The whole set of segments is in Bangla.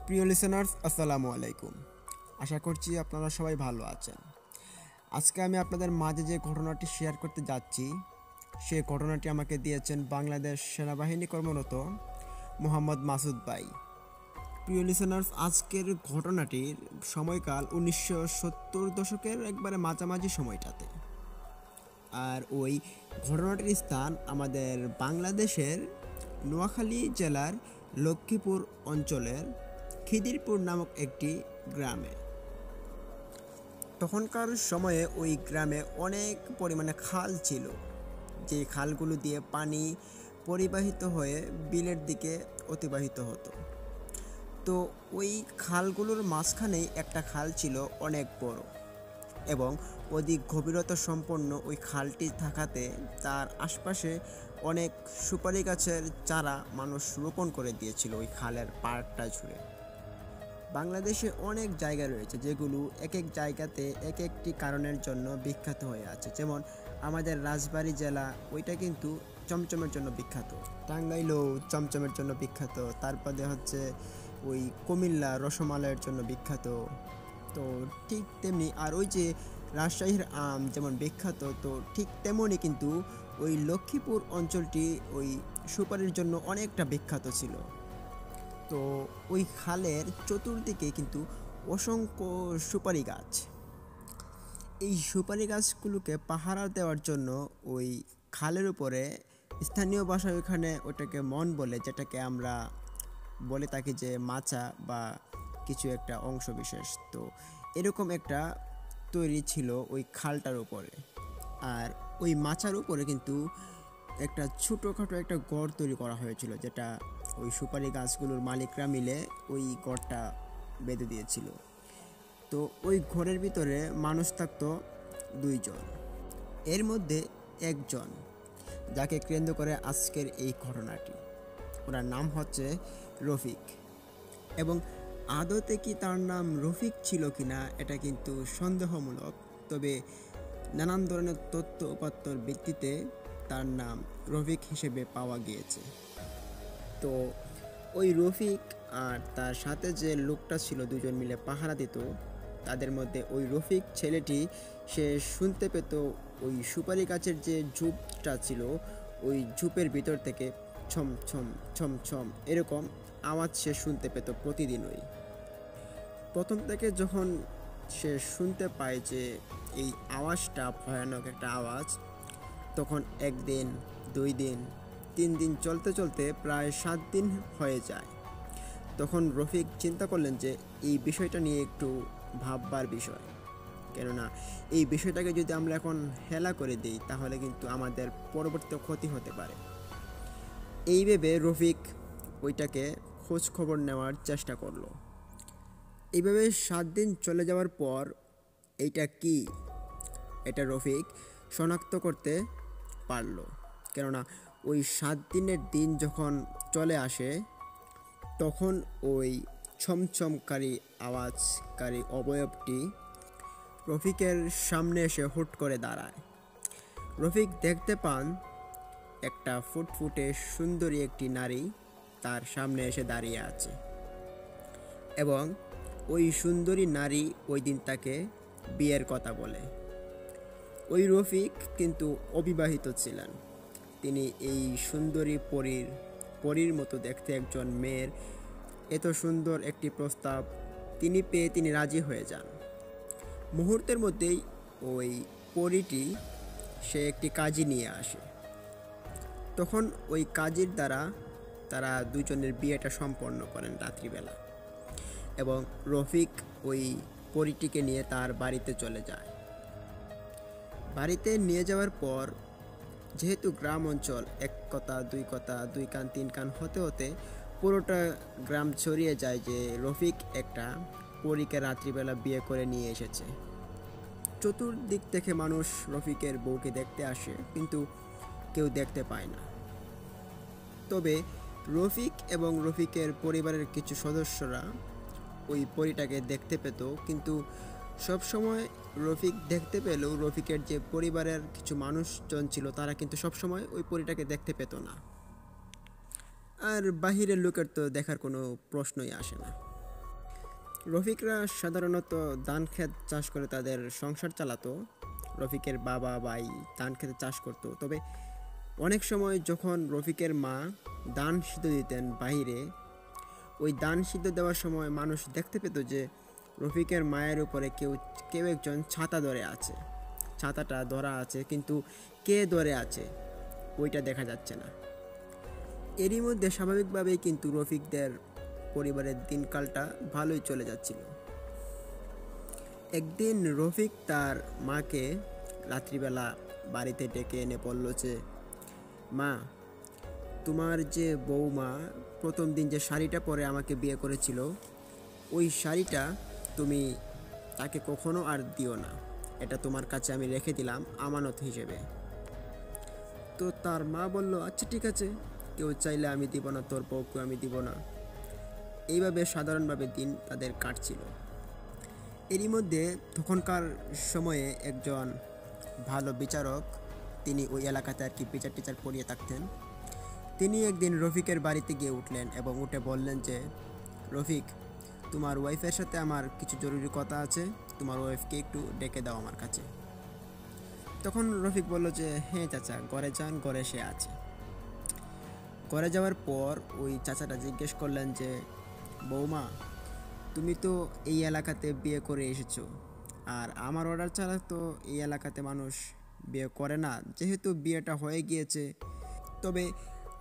প্রিয় লিসেনার্স, আসসালামু আলাইকুম। আশা করছি আপনারা সবাই ভালো আছেন। আজকে আমি আপনাদের মাঝে যে ঘটনাটি শেয়ার করতে যাচ্ছি, সে ঘটনাটি আমাকে দিয়েছেন বাংলাদেশ সেনাবাহিনী কর্মরত মোহাম্মদ মাসুদ ভাই। প্রিয় লিসেনার্স, আজকের ঘটনাটির সময়কাল 1970 দশকের একবারে মাঝামাঝি সময়টাতে। আর ওই ঘটনাটির স্থান আমাদের বাংলাদেশের নোয়াখালী জেলার লক্ষ্মীপুর অঞ্চলের খিদিরপুর নামক একটি গ্রামে। তখনকার সময়ে ওই গ্রামে অনেক পরিমাণে খাল ছিল, যে খালগুলো দিয়ে পানি পরিবাহিত হয়ে বিলের দিকে অতিবাহিত হতো। তো ওই খালগুলোর মাঝখানেই একটা খাল ছিল অনেক বড়, এবং অধিক গভীরতা সম্পন্ন ওই খালটি থাকাতে তার আশপাশে অনেক সুপারি গাছের চারা মানুষ রোপণ করে দিয়েছিল ওই খালের পাড়টা জুড়ে। বাংলাদেশে অনেক জায়গা রয়েছে যেগুলো এক এক জায়গাতে এক একটি কারণের জন্য বিখ্যাত হয়ে আছে। যেমন আমাদের রাজবাড়ী জেলা, ওইটা কিন্তু চমচমের জন্য বিখ্যাত। টাঙ্গাইলও চমচমের জন্য বিখ্যাত। তারপরে হচ্ছে ওই কুমিল্লা রসমালাইয়ের জন্য বিখ্যাত। তো ঠিক তেমনি আর ওই যে রাজশাহীর আম যেমন বিখ্যাত, তো ঠিক তেমনই কিন্তু ওই লক্ষ্মীপুর অঞ্চলটি ওই সুপারির জন্য অনেকটা বিখ্যাত ছিল। তো ওই খালের চতুর্দিকে কিন্তু অসংখ্য সুপারি গাছ। এই সুপারি গাছগুলোকে পাহারা দেওয়ার জন্য ওই খালের উপরে স্থানীয় ভাষায় ওইখানে ওটাকে মন বলে, যেটাকে আমরা বলে থাকি যে মাচা বা কিছু একটা অংশ বিশেষ। তো এরকম একটা তৈরি ছিল ওই খালটার উপরে। আর ওই মাচার উপরে কিন্তু একটা ছোটোখাটো একটা গড় তৈরি করা হয়েছিল, যেটা ওই সুপারি গাছগুলোর মালিকরা মিলে ওই গড়টা বেঁধে দিয়েছিল। তো ওই ঘরের ভিতরে মানুষ থাকতো দুইজন। এর মধ্যে একজন, যাকে কেন্দ্র করে আজকের এই ঘটনাটি, ওনার নাম হচ্ছে রফিক। এবং আদতে কি তার নাম রফিক ছিল কিনা এটা কিন্তু সন্দেহমূলক, তবে নানান ধরনের তথ্য উপাত্তর ভিত্তিতে তার নাম রফিক হিসেবে পাওয়া গিয়েছে। তো ওই রফিক আর তার সাথে যে লোকটা ছিল, দুজন মিলে পাহারা দিত, তাদের মধ্যে ওই রফিক ছেলেটি সে শুনতে পেত ওই সুপারি গাছের যে ঝোপটা ছিল, ওই ঝোপের ভিতর থেকে ছম ছম ছম ছম এরকম আওয়াজ সে শুনতে পেত প্রতিদিনই। প্রথম থেকে যখন সে শুনতে পায় যে এই আওয়াজটা ভয়ানক একটা আওয়াজ, তখন একদিন, 2 দিন, 3 দিন চলতে চলতে প্রায় 7 দিন হয়ে যায়। তখন রফিক চিন্তা করলেন যে এই বিষয়টা নিয়ে একটু ভাববার বিষয়, কেননা এই বিষয়টাকে যদি আমরা এখন হেলা করে দিই তাহলে কিন্তু আমাদের পরবর্তী ক্ষতি হতে পারে। এই ভেবে রফিক ওইটাকে খোঁজ খবর নেওয়ার চেষ্টা করলো। এইভাবে 7 দিন চলে যাওয়ার পর এইটা কি, এটা রফিক শনাক্ত করতে পারল। কেননা ওই 7 দিনের দিন যখন চলে আসে, তখন ওই ছমছমকারী আওয়াজকারী অবয়বটি রফিকের সামনে এসে হুট করে দাঁড়ায়। রফিক দেখতে পান একটা ফুটফুটে সুন্দরী একটি নারী তার সামনে এসে দাঁড়িয়ে আছে, এবং ওই সুন্দরী নারী ওই দিন তাকে বিয়ের কথা বলে। ওই রফিক কিন্তু অবিবাহিত ছিলেন। তিনি এই সুন্দরী পরীর মতো দেখতে একজন মেয়ের এত সুন্দর একটি প্রস্তাব তিনি পেয়ে তিনি রাজি হয়ে যান। মুহূর্তের মধ্যেই ওই পরীটি সে একটি কাজী নিয়ে আসে। তখন ওই কাজীর দ্বারা তারা দুজনের বিয়েটা সম্পন্ন করেন রাত্রিবেলা, এবং রফিক ওই পরীটিকে নিয়ে তার বাড়িতে চলে যায়। বাড়িতে নিয়ে যাওয়ার পর, যেহেতু গ্রাম অঞ্চল, এক কথা দুই কথা, 2 কান 3 কান হতে হতে পুরোটা গ্রাম ছড়িয়ে যায় যে রফিক একটা পরীকে রাত্রিবেলা বিয়ে করে নিয়ে এসেছে। চতুর্দিক থেকে মানুষ রফিকের বউকে দেখতে আসে, কিন্তু কেউ দেখতে পায় না। তবে রফিক এবং রফিকের পরিবারের কিছু সদস্যরা ওই পরীটাকে দেখতে পেত, কিন্তু সবসময় রফিক দেখতে পেলেও রফিকের যে পরিবারের কিছু মানুষজন ছিল তারা কিন্তু সবসময় ওই পরীটাকে দেখতে পেত না। আর বাহিরের লোকের তো দেখার কোনো প্রশ্নই আসে না। রফিকরা সাধারণত ধান ক্ষেত চাষ করে তাদের সংসার চালাতো। রফিকের বাবা ভাই ধান খেতে চাষ করতো, তবে অনেক সময় যখন রফিকের মা ধান সিদ্ধ দিতেন বাইরে, ওই ধান সিদ্ধ দেওয়ার সময় মানুষ দেখতে পেত যে রফিকের মায়ের উপরে কেউ কেউ একজন ছাতা ধরে আছে। ছাতাটা ধরা আছে, কিন্তু কে ধরে আছে ওইটা দেখা যাচ্ছে না। এরই মধ্যে স্বাভাবিকভাবেই কিন্তু রফিকদের পরিবারের দিনকালটা ভালোই চলে যাচ্ছিল। একদিন রফিক তার মাকে রাত্রিবেলা বাড়িতে ডেকে এনে বলল যে, মা, তোমার যে বৌমা প্রথম দিন যে শাড়িটা পরে আমাকে বিয়ে করেছিল, ওই শাড়িটা তুমি তাকে কখনো আর দিও না। এটা তোমার কাছে আমি রেখে দিলাম আমানত হিসেবে। তো তার মা বলল, আচ্ছা ঠিক আছে, কেউ চাইলে আমি দিব না, তোর বউকে আমি দিব না। এইভাবে সাধারণভাবে দিন তাদের কাটছিল। এরই মধ্যে তখনকার সময়ে একজন ভালো বিচারক, তিনি ওই এলাকাতে আর কি বিচার টিচার পড়িয়ে থাকতেন, তিনি একদিন রফিকের বাড়িতে গিয়ে উঠলেন এবং উঠে বললেন যে, রফিক, তোমার ওয়াইফের সাথে আমার কিছু জরুরি কথা আছে, তোমার ওয়াইফকে একটু ডেকে দাও আমার কাছে। তখন রফিক বলল যে, হ্যাঁ চাচা, ঘরে যান, ঘরে সে আছে। ঘরে যাওয়ার পর ওই চাচাটা জিজ্ঞেস করলেন যে, বৌমা, তুমি তো এই এলাকাতে বিয়ে করে এসেছো, আর আমার অর্ডার ছাড়া তো এই এলাকাতে মানুষ বিয়ে করে না। যেহেতু বিয়েটা হয়ে গিয়েছে, তবে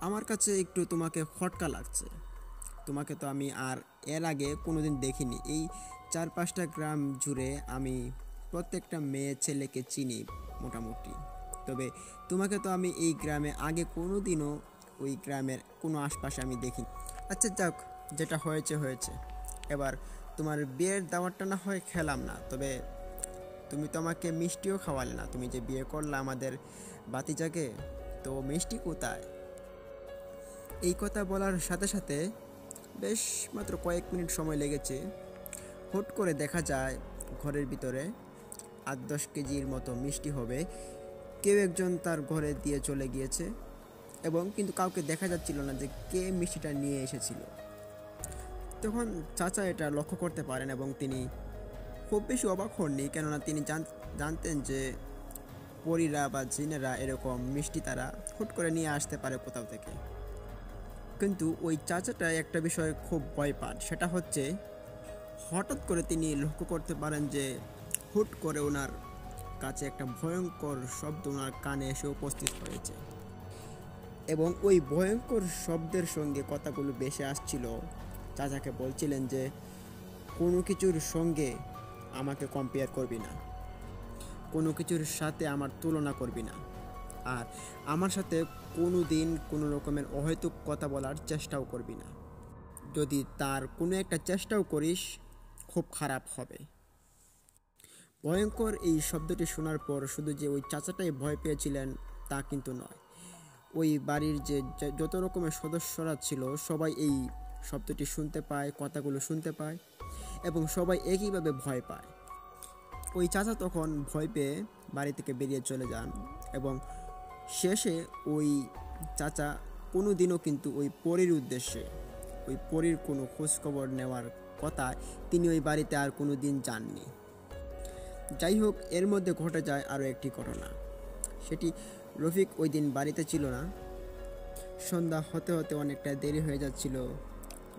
আমার কাছে একটু তোমাকে খটকা লাগছে। তোমাকে তো আমি আর এর আগে কোনোদিন দেখিনি। এই 4-5টা গ্রাম জুড়ে আমি প্রত্যেকটা মেয়ে ছেলেকে চিনি মোটামুটি, তবে তোমাকে তো আমি এই গ্রামে আগে কোনো দিনও ওই গ্রামের কোনো আশপাশে আমি দেখিনি। আচ্ছা যাক, যেটা হয়েছে হয়েছে। এবার তোমার বিয়ের দাওয়াতটা না হয় খেলাম না, তবে তুমি তো আমাকে মিষ্টিও খাওয়ালে না। তুমি যে বিয়ে করলে আমাদের বাতিজাকে, তো মিষ্টি কোথায়? এই কথা বলার সাথে সাথে বেশ মাত্র কয়েক মিনিট সময় লেগেছে। হুট করে দেখা যায় ঘরের ভিতরে 8-10 কেজির মতো মিষ্টি হবে কেউ একজন তার ঘরে দিয়ে চলে গিয়েছে, এবং কিন্তু কাউকে দেখা যাচ্ছিল না যে কে মিষ্টিটা নিয়ে এসেছিল। তখন চাচা এটা লক্ষ্য করতে পারেন এবং তিনি খুব বেশি অবাক হননি, কেননা তিনি জানতেন যে পরীরা বা জিনেরা এরকম মিষ্টি তারা হুট করে নিয়ে আসতে পারে কোথাও থেকে। কিন্তু ওই চাচাটা একটা বিষয়ে খুব ভয় পান, সেটা হচ্ছে হঠাৎ করে তিনি লক্ষ্য করতে পারেন যে হুট করে ওনার কাছে একটা ভয়ঙ্কর শব্দ ওনার কানে এসে উপস্থিত হয়েছে, এবং ওই ভয়ঙ্কর শব্দের সঙ্গে কথাগুলো ভেসে আসছিল। চাচাকে বলছিলেন যে, কোনো কিছুর সঙ্গে আমাকে কম্পেয়ার করবি না, কোনো কিছুর সাথে আমার তুলনা করবি না, আর আমার সাথে কোনো দিন কোনো রকমের অহেতুক কথা বলার চেষ্টাও করবি না। যদি তার কোনো একটা চেষ্টাও করিস, খুব খারাপ হবে। ভয়ঙ্কর এই শব্দটি শোনার পর শুধু যে ওই চাচাটাই ভয় পেয়েছিলেন তা কিন্তু নয়, ওই বাড়ির যে যত রকমের সদস্যরা ছিল সবাই এই শব্দটি শুনতে পায়, কথাগুলো শুনতে পায়, এবং সবাই একইভাবে ভয় পায়। ওই চাচা তখন ভয় পেয়ে বাড়ি থেকে বেরিয়ে চলে যান, এবং শেষে ওই চাচা কোনো দিনও কিন্তু ওই পরীর উদ্দেশ্যে, ওই পরীর কোনো খোঁজখবর নেওয়ার কথা তিনি ওই বাড়িতে আর কোনো দিন যাননি। যাই হোক, এর মধ্যে ঘটে যায় আরও একটি ঘটনা। সেটি, রফিক ওই দিন বাড়িতে ছিল না। সন্ধ্যা হতে হতে অনেকটা দেরি হয়ে যাচ্ছিল।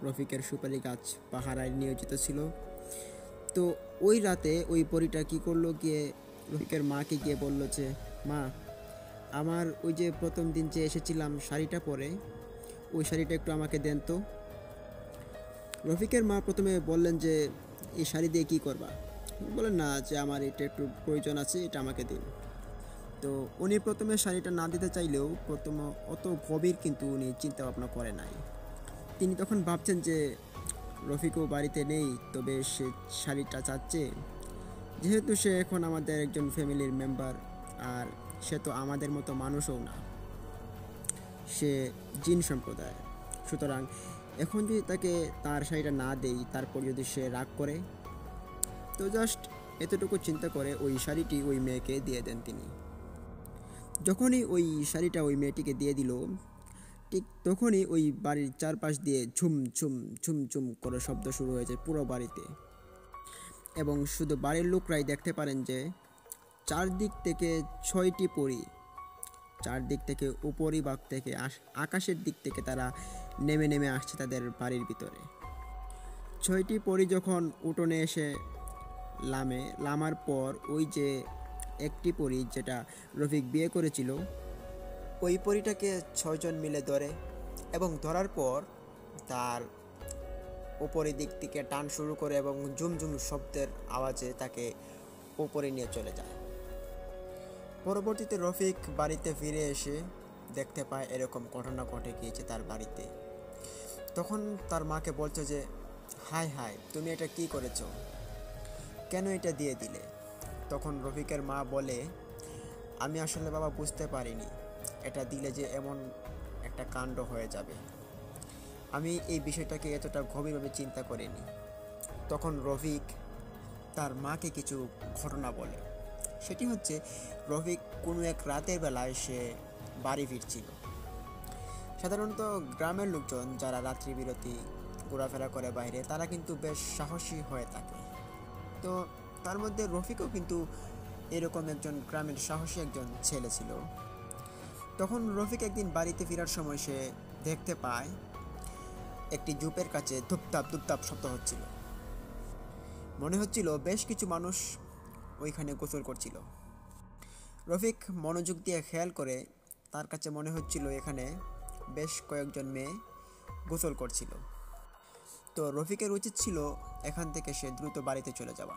রফিকের সুপারি গাছ পাহারায় নিয়োজিত ছিল। তো ওই রাতে ওই পরীটা কী করলো, গিয়ে রফিকের মাকে গিয়ে বলল যে, মা, আমার ওই যে প্রথম দিন যে এসেছিলাম শাড়িটা পরে, ওই শাড়িটা একটু আমাকে দেন তো। রফিকের মা প্রথমে বললেন যে, এই শাড়ি দিয়ে কী করবা? বলেন না যে আমার এটা একটু প্রয়োজন আছে, এটা আমাকে দিন। তো উনি প্রথমে শাড়িটা না দিতে চাইলেও প্রথম অত গভীর কিন্তু উনি চিন্তা ভাবনা করে নাই। তিনি তখন ভাবছেন যে রফিকও বাড়িতে নেই, তবে সে শাড়িটা চাচ্ছে, যেহেতু সে এখন আমাদের একজন ফ্যামিলির মেম্বার, আর সে তো আমাদের মতো মানুষও না, সে জিন সম্প্রদায়। সুতরাং এখন যদি তাকে তার শাড়িটা না দেই, তারপর যদি সে রাগ করে, তো জাস্ট এতটুকু চিন্তা করে ওই শাড়িটি ওই মেয়েকে দিয়ে দেন তিনি। যখনই ওই শাড়িটা ওই মেয়েটিকে দিয়ে দিল, ঠিক তখনই ওই বাড়ির চারপাশ দিয়ে ঝুম ঝুম ঝুম ঝুম করে শব্দ শুরু হয়েছে পুরো বাড়িতে। এবং শুধু বাড়ির লোকরাই দেখতে পারেন যে চারদিক থেকে 6টি পরী, চারদিক থেকে উপরিভাগ থেকে আকাশের দিক থেকে তারা নেমে নেমে আসছে তাদের বাড়ির ভিতরে। 6টি পরী যখন উঠোনে এসে লামার পর ওই যে একটি পরী যেটা রফিক বিয়ে করেছিল, ওই পরীটাকে 6জন মিলে ধরে এবং ধরার পর তার উপরের দিক থেকে টান শুরু করে এবং ঝুমঝুম শব্দের আওয়াজে তাকে উপরে নিয়ে চলে যায়। পরবর্তীতে রফিক বাড়িতে ফিরে এসে দেখতে পায় এরকম ঘটনা ঘটে গিয়েছে তার বাড়িতে। তখন তার মাকে বলছে যে হায় হায়, তুমি এটা কি করেছো, কেন এটা দিয়ে দিলে? তখন রফিকের মা বলে, আমি আসলে বাবা বুঝতে পারিনি এটা দিলে যে এমন একটা কাণ্ড হয়ে যাবে, আমি এই বিষয়টাকে এতটা গভীরভাবে চিন্তা করিনি। তখন রফিক তার মাকে কিছু ঘটনা বলে। সেটি হচ্ছে, রফিক কোনো এক রাতের বেলায় সে বাড়ি ফিরছিল। সাধারণত গ্রামের লোকজন যারা রাত্রি বিরতি ঘোরাফেরা করে বাইরে, তারা কিন্তু বেশ সাহসী হয়ে থাকে। তো তার মধ্যে রফিকও কিন্তু এরকম একজন গ্রামের সাহসী একজন ছেলে ছিল। তখন রফিক একদিন বাড়িতে ফেরার সময় সে দেখতে পায় একটি ঝোপের কাছে ধুপধাপ ধুপধাপ শব্দ হচ্ছিল। মনে হচ্ছিল বেশ কিছু মানুষ ওইখানে গোসল করছিল। রফিক মনোযোগ দিয়ে খেয়াল করে তার কাছে মনে হচ্ছিল এখানে বেশ কয়েকজন মেয়ে গোসল করছিল। তো রফিকের উচিত ছিল এখান থেকে সে দ্রুত বাড়িতে চলে যাওয়া,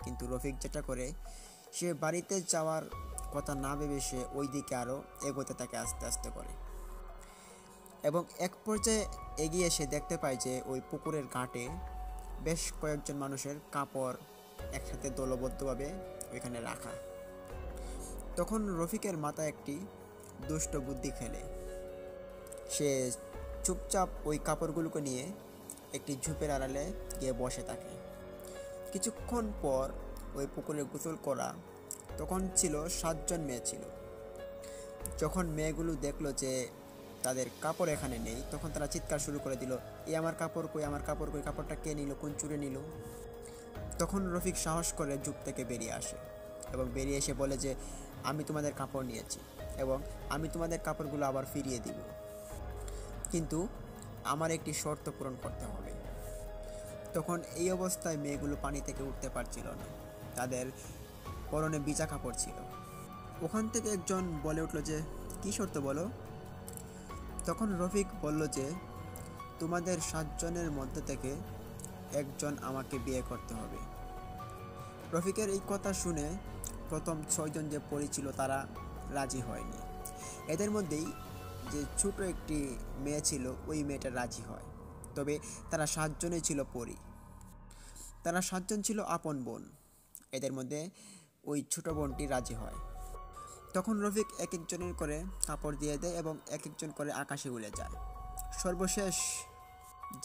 কিন্তু রফিক যেটা করে, সে বাড়িতে যাওয়ার কথা না ভেবে সে ওই দিকে আরও এগোতে থাকে আস্তে আস্তে করে। এবং এক পর্যায়ে এগিয়ে এসে দেখতে পায় যে ওই পুকুরের ঘাটে বেশ কয়েকজন মানুষের কাপড় একসাথে দলবদ্ধভাবে ওইখানে রাখা। তখন রফিকের মাথায় একটি দুষ্ট বুদ্ধি খেলে। সে চুপচাপ ওই কাপড়গুলোকে নিয়ে একটি ঝোপের আড়ালে গিয়ে বসে থাকে। কিছুক্ষণ পর ওই পুকুরে গোসল করা তখন ছিল 7জন মেয়ে ছিল। যখন মেয়েগুলো দেখলো যে তাদের কাপড় এখানে নেই, তখন তারা চিৎকার শুরু করে দিল, এ আমার কাপড় কই, আমার কাপড় কই, কাপড়টা কে নিল, কোন চুরে নিল? তখন রফিক সাহস করে ঝোপ থেকে বেরিয়ে আসে এবং বেরিয়ে এসে বলে যে আমি তোমাদের কাপড় নিয়েছি এবং আমি তোমাদের কাপড়গুলো আবার ফিরিয়ে দিব, কিন্তু আমার একটি শর্ত পূরণ করতে হবে। তখন এই অবস্থায় মেয়েগুলো পানি থেকে উঠতে পারছিল না, তাদের পরনে ভিজা কাপড় ছিল। ওখান থেকে একজন বলে উঠল যে কি শর্ত বলো? তখন রফিক বলল যে তোমাদের 7জনের মধ্যে থেকে একজন আমাকে বিয়ে করতে হবে। রফিকের এই কথা শুনে প্রথম 6জন যে পরী ছিল তারা রাজি হয়নি। এদের মধ্যেই যে ছোট একটি মেয়ে ছিল, ওই মেয়েটা রাজি হয়। তবে তারা 7জনই ছিল পরী, তারা 7জন ছিল আপন বোন। এদের মধ্যে ওই ছোট বোনটি রাজি হয়। তখন রফিক এক একজনের করে কাপড় দিয়ে দেয় এবং এক একজন করে আকাশে উড়ে যায়। সর্বশেষ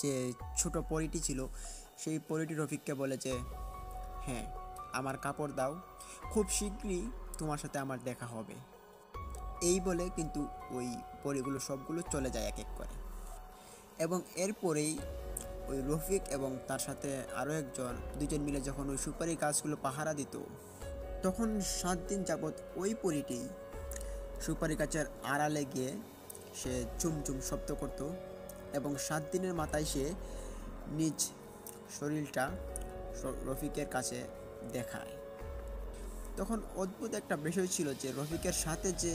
যে ছোট পরীটি ছিল, সেই পরীটি রফিককে বলে যে হ্যাঁ, আমার কাপড় দাও, খুব শীঘ্রই তোমার সাথে আমার দেখা হবে। এই বলে কিন্তু ওই পরীগুলো সবগুলো চলে যায় এক এক করে। এবং এরপরেই ওই রফিক এবং তার সাথে আরও একজন, 2জন মিলে যখন ওই সুপারি গাছগুলো পাহারা দিত, তখন 7 দিন যাবৎ ওই পরীটি সুপারি গাছের আড়ালে গিয়ে সে চুমচুম শব্দ করত এবং 7 দিনের মাথায় সে নিজ শরীরটা রফিকের কাছে দেখায়। তখন অদ্ভুত একটা বিষয় ছিল যে রফিকের সাথে যে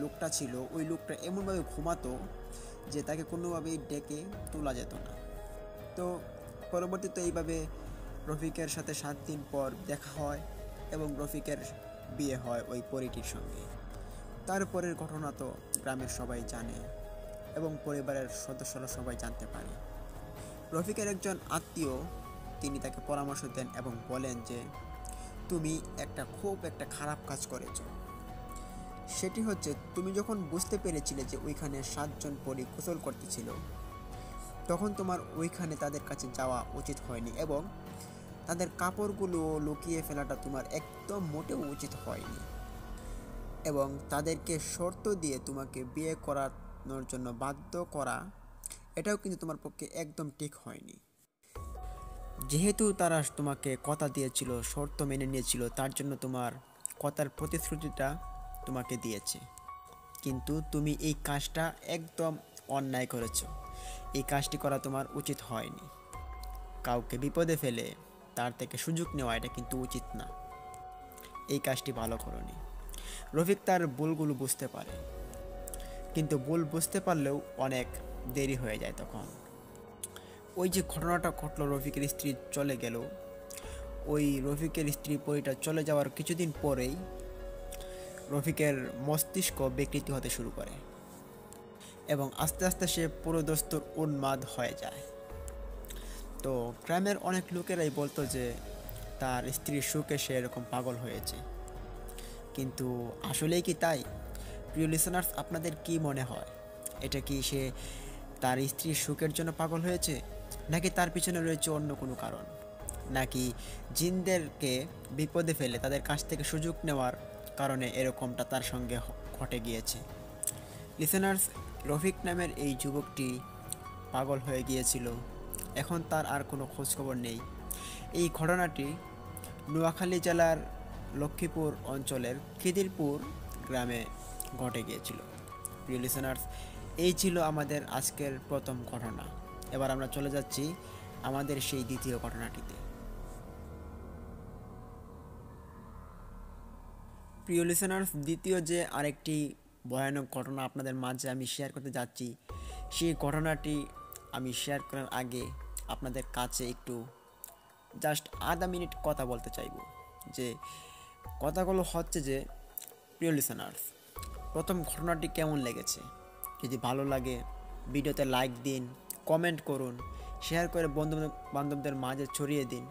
লোকটা ছিল, ওই লোকটা এমনভাবে ঘুমাতো যে তাকে কোনোভাবেই ডেকে তোলা যেত না। তো পরবর্তীতে এইভাবে রফিকের সাথে 7 দিন পর দেখা হয় এবং রফিকের বিয়ে হয় ওই পরীটির সঙ্গে। তারপরের ঘটনা তো গ্রামের সবাই জানে এবং পরিবারের সদস্যরা সবাই জানতে পারে। রফিকের একজন আত্মীয় তিনি তাকে পরামর্শ দেন এবং বলেন যে তুমি খুব একটা খারাপ কাজ করেছ। সেটি হচ্ছে, তুমি যখন বুঝতে পেরেছিলে যে ওইখানে 7জন পরী গোসল করতেছিল, তখন তোমার ওইখানে তাদের কাছে যাওয়া উচিত হয়নি এবং তাদের কাপড়গুলো লুকিয়ে ফেলাটা তোমার একদম মোটেও উচিত হয়নি এবং তাদেরকে শর্ত দিয়ে তোমাকে বিয়ে করানোর জন্য বাধ্য করা, এটাও কিন্তু তোমার পক্ষে একদম ঠিক হয়নি। যেহেতু তারা তোমাকে কথা দিয়েছিল, শর্ত মেনে নিয়েছিল, তার জন্য তোমার কথার প্রতিশ্রুতিটা তোমাকে দিয়েছে, কিন্তু তুমি এই কাজটা একদম অন্যায় করেছো। এই কাজটি করা তোমার উচিত হয়নি। কাউকে বিপদে ফেলে তার থেকে সুযোগ নেওয়া এটা কিন্তু উচিত না। এই কাজটি ভালো করনি। রফিক তার ভুলগুলো বুঝতে পারে, কিন্তু ভুল বুঝতে পারলেও অনেক দেরি হয়ে যায় তখন। ওই যে ঘটনাটা ঘটলো, রফিকের স্ত্রী চলে গেল, ওই রফিকের স্ত্রী পরিটা চলে যাওয়ার কিছুদিন পরেই রফিকের মস্তিষ্ক বিকৃতি হতে শুরু করে এবং আস্তে আস্তে সে পুরোদস্তুর উন্মাদ হয়ে যায়। তো গ্রামের অনেক লোকেরাই বলতো যে তার স্ত্রীর সুখে সে এরকম পাগল হয়েছে, কিন্তু আসলেই কি তাই? প্রিয় লিসেনার্স, আপনাদের কি মনে হয়? এটা কি সে তার স্ত্রীর সুখের জন্য পাগল হয়েছে, নাকি তার পিছনে রয়েছে অন্য কোনো কারণ, নাকি জিনদেরকে বিপদে ফেলে তাদের কাছ থেকে সুযোগ নেওয়ার কারণে এরকমটা তার সঙ্গে ঘটে গিয়েছে? লিসেনার্স, রফিক নামের এই যুবকটি পাগল হয়ে গিয়েছিল, এখন তার আর কোনো খোঁজখবর নেই। এই ঘটনাটি নোয়াখালী জেলার লক্ষ্মীপুর অঞ্চলের খিদিরপুর গ্রামে ঘটে গিয়েছিল। প্রিয় লিসেনার্স, এই ছিল আমাদের আজকের প্রথম ঘটনা। এবার আমরা চলে যাচ্ছি আমাদের সেই দ্বিতীয় ঘটনাটিতে। প্রিয় লিসেনার্স, দ্বিতীয় যে আরেকটি ভয়ানক ঘটনা আপনাদের মাঝে আমি শেয়ার করতে যাচ্ছি, সেই ঘটনাটি আমি শেয়ার করার আগে আপনাদের কাছে একটু জাস্ট আধা মিনিট কথা বলতে চাইব। যে কথাগুলো হচ্ছে যে, প্রিয় লিসেনার্স, প্রথম ঘটনাটি কেমন লেগেছে? যদি ভালো লাগে ভিডিওতে লাইক দিন, কমেন্ট করুন, শেয়ার করে বন্ধু বান্ধবদের মাঝে ছড়িয়ে দিন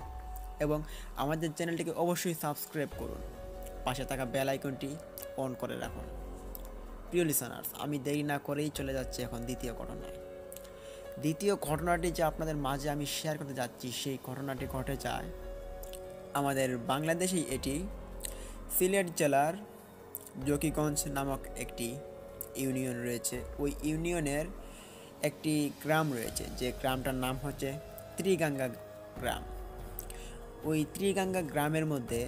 এবং আমাদের চ্যানেলটিকে অবশ্যই সাবস্ক্রাইব করুন। পাশে থাকা বেল আইকনটি অন করে রাখুন। প্রিয় লিসেনার্স, আমি দেরি না করেই চলে যাচ্ছি এখন দ্বিতীয় ঘটনায়। দ্বিতীয় ঘটনাটি যে আপনাদের মাঝে আমি শেয়ার করতে যাচ্ছি, সেই ঘটনাটি ঘটে যায় আমাদের বাংলাদেশেই। এটি সিলেট জেলার জকিগঞ্জ নামক একটি ইউনিয়ন রয়েছে। ওই ইউনিয়নের একটি গ্রাম রয়েছে, যে গ্রামটার নাম হচ্ছে ত্রিগাঙ্গা গ্রাম। ওই ত্রিগাঙ্গা গ্রামের মধ্যে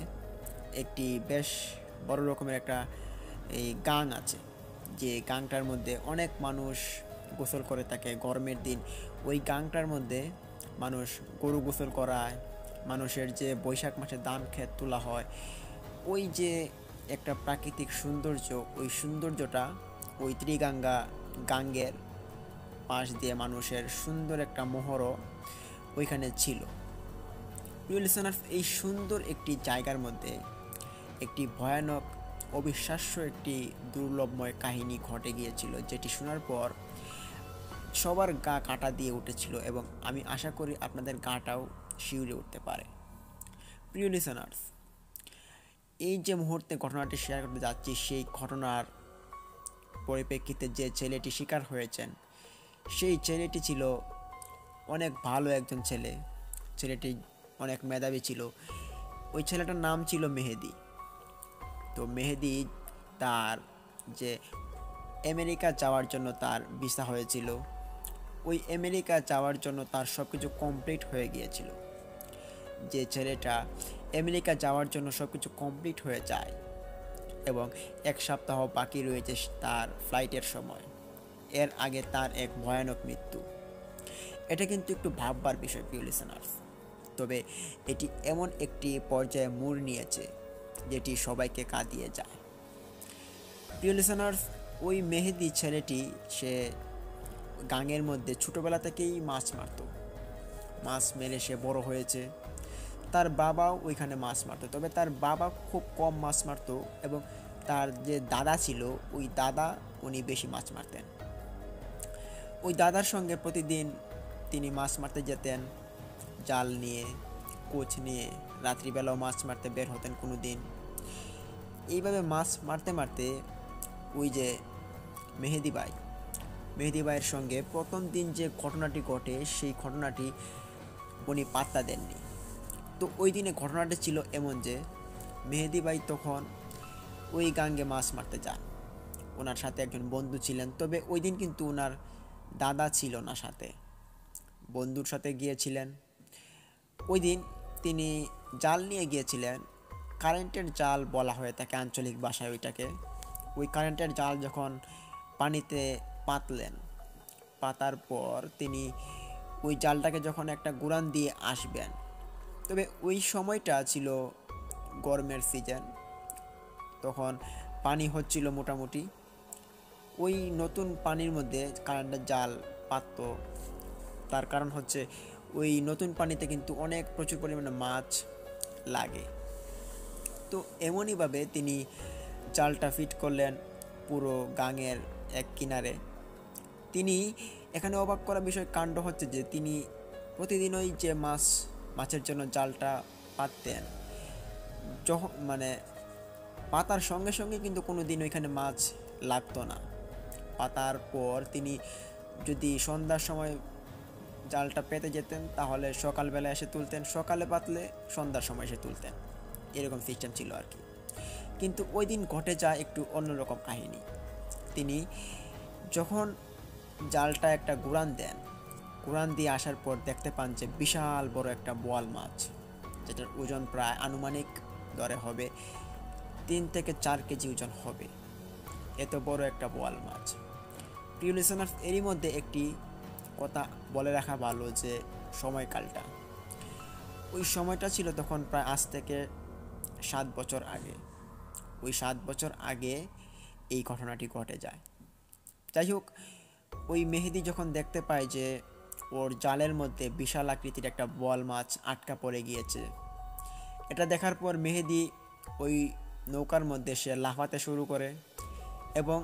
একটি বেশ বড় রকমের একটা এই গাং আছে, যে গাংটার মধ্যে অনেক মানুষ গোসল করে থাকে গরমের দিন। ওই গাংটার মধ্যে মানুষ গরু গোসল করায়, মানুষের যে বৈশাখ মাসে ধান ক্ষেত তোলা হয়, ওই যে একটা প্রাকৃতিক সৌন্দর্য, ওই সৌন্দর্যটা ওই ত্রিগাঙ্গা গাঙ্গের পাশ দিয়ে মানুষের সুন্দর একটা মোহরও ওইখানে ছিল। প্রিয় লিসেনার্স, এই সুন্দর একটি জায়গার মধ্যে একটি ভয়ানক অবিশ্বাস্য একটি দুর্লভময় কাহিনী ঘটে গিয়েছিল, যেটি শোনার পর সবার গা কাটা দিয়ে উঠেছিল এবং আমি আশা করি আপনাদের গাটাও শিউরে উঠতে পারে। প্রিয় লিসেনার্স, এই যে মুহূর্তে ঘটনাটি শেয়ার করতে যাচ্ছি, সেই ঘটনার পরিপ্রেক্ষিতে যে ছেলেটি শিকার হয়েছেন, সেই ছেলেটি ছিল অনেক ভালো একজন ছেলে। ছেলেটি অনেক মেধাবী ছিল। ওই ছেলেটার নাম ছিল মেহেদি। তো মেহেদি তার যে আমেরিকা যাওয়ার জন্য তার ভিসা হয়েছিল, ওই আমেরিকা যাওয়ার জন্য তার সব কিছু কমপ্লিট হয়ে গিয়েছিল। যে ছেলেটা আমেরিকা যাওয়ার জন্য সব কিছু কমপ্লিট হয়ে যায় এবং এক সপ্তাহ বাকি রয়েছে তার ফ্লাইটের সময়, এর আগে তার এক ভয়ানক মৃত্যু। এটা কিন্তু একটু ভাববার বিষয় প্রিয় লিসেনার্স। তবে এটি এমন একটি পর্যায়ে মোড় নিয়েছে যেটি সবাইকে কাঁদিয়ে যায়। প্রিয় লিসেনার্স, ওই মেহেদি ছেলেটি সে গাঙের মধ্যে ছোটোবেলা থেকেই মাছ মারত। মাছ মেরে সে বড় হয়েছে। তার বাবাও ওইখানে মাছ মারত, তবে তার বাবা খুব কম মাছ মারত এবং তার যে দাদা ছিল, ওই দাদা উনি বেশি মাছ মারতেন। ওই দাদার সঙ্গে প্রতিদিন তিনি মাছ মারতে যেতেন, জাল নিয়ে, কোচ নিয়ে, রাত্রিবেলাও মাছ মারতে বের হতেন কোনো দিন। এইভাবে মাছ মারতে মারতে ওই যে মেহেদি ভাইয়ের সঙ্গে প্রথম দিন যে ঘটনাটি ঘটে, সেই ঘটনাটি উনি পাত্তা দেননি। তো ওই দিনে ঘটনাটা ছিল এমন যে মেহেদি ভাই তখন ওই গাঙ্গে মাছ মারতে যান। ওনার সাথে একজন বন্ধু ছিলেন, তবে ওই দিন কিন্তু ওনার দাদা ছিল না সাথে, বন্ধুর সাথে গিয়েছিলেন। ওই দিন তিনি জাল নিয়ে গিয়েছিলেন, কারেন্টের জাল বলা হয়ে থাকে আঞ্চলিক ভাষায় ওইটাকে। ওই কারেন্টের জাল যখন পানিতে পাতলেন, পাতার পর তিনি ওই জালটাকে যখন একটা গুড়ান দিয়ে আসবেন, তবে ওই সময়টা ছিল গরমের সিজন, তখন পানি হচ্ছিল মোটামুটি। ওই নতুন পানির মধ্যে কারেন্টের জাল পাতত, তার কারণ হচ্ছে ওই নতুন পানিতে কিন্তু অনেক প্রচুর পরিমাণে মাছ লাগে। তো এমনইভাবে তিনি জালটা ফিট করলেন পুরো গাঙের এক কিনারে। তিনি এখানে অবাক করা বিষয় কাণ্ড হচ্ছে যে তিনি প্রতিদিনই যে মাছের জন্য জালটা পাততেন, যখন মানে পাতার সঙ্গে সঙ্গে কিন্তু কোনো দিন ওইখানে মাছ লাগতো না। পাতার পর তিনি যদি সন্ধ্যার সময় জালটা পেতে যেতেন, তাহলে সকালবেলা এসে তুলতেন, সকালে পাতলে সন্ধ্যার সময় এসে তুলতেন, এরকম সিস্টেম ছিল আর কি। কিন্তু ওই দিন ঘটে যায় একটু অন্যরকম কাহিনী। তিনি যখন জালটা একটা গুড়ান দেন, গুড়ান দিয়ে আসার পর দেখতে পান যে বিশাল বড় একটা বোয়াল মাছ, যেটার ওজন প্রায় আনুমানিক দরে হবে 3 থেকে 4 কেজি ওজন হবে। এত বড় একটা বোয়াল মাছ। প্রিয় লিসেনার্স, এরই মধ্যে একটি কথা বলে রাখা ভালো যে সময়কালটা, ওই সময়টা ছিল তখন প্রায় আজ থেকে 7 বছর আগে। ওই 7 বছর আগে এই ঘটনাটি ঘটে যায়। যাই হোক, ওই মেহেদি যখন দেখতে পায় যে ওর জালের মধ্যে বিশাল আকৃতির একটা বোয়াল মাছ আটকা পড়ে গিয়েছে, এটা দেখার পর মেহেদি ওই নৌকার মধ্যে সে লাফাতে শুরু করে এবং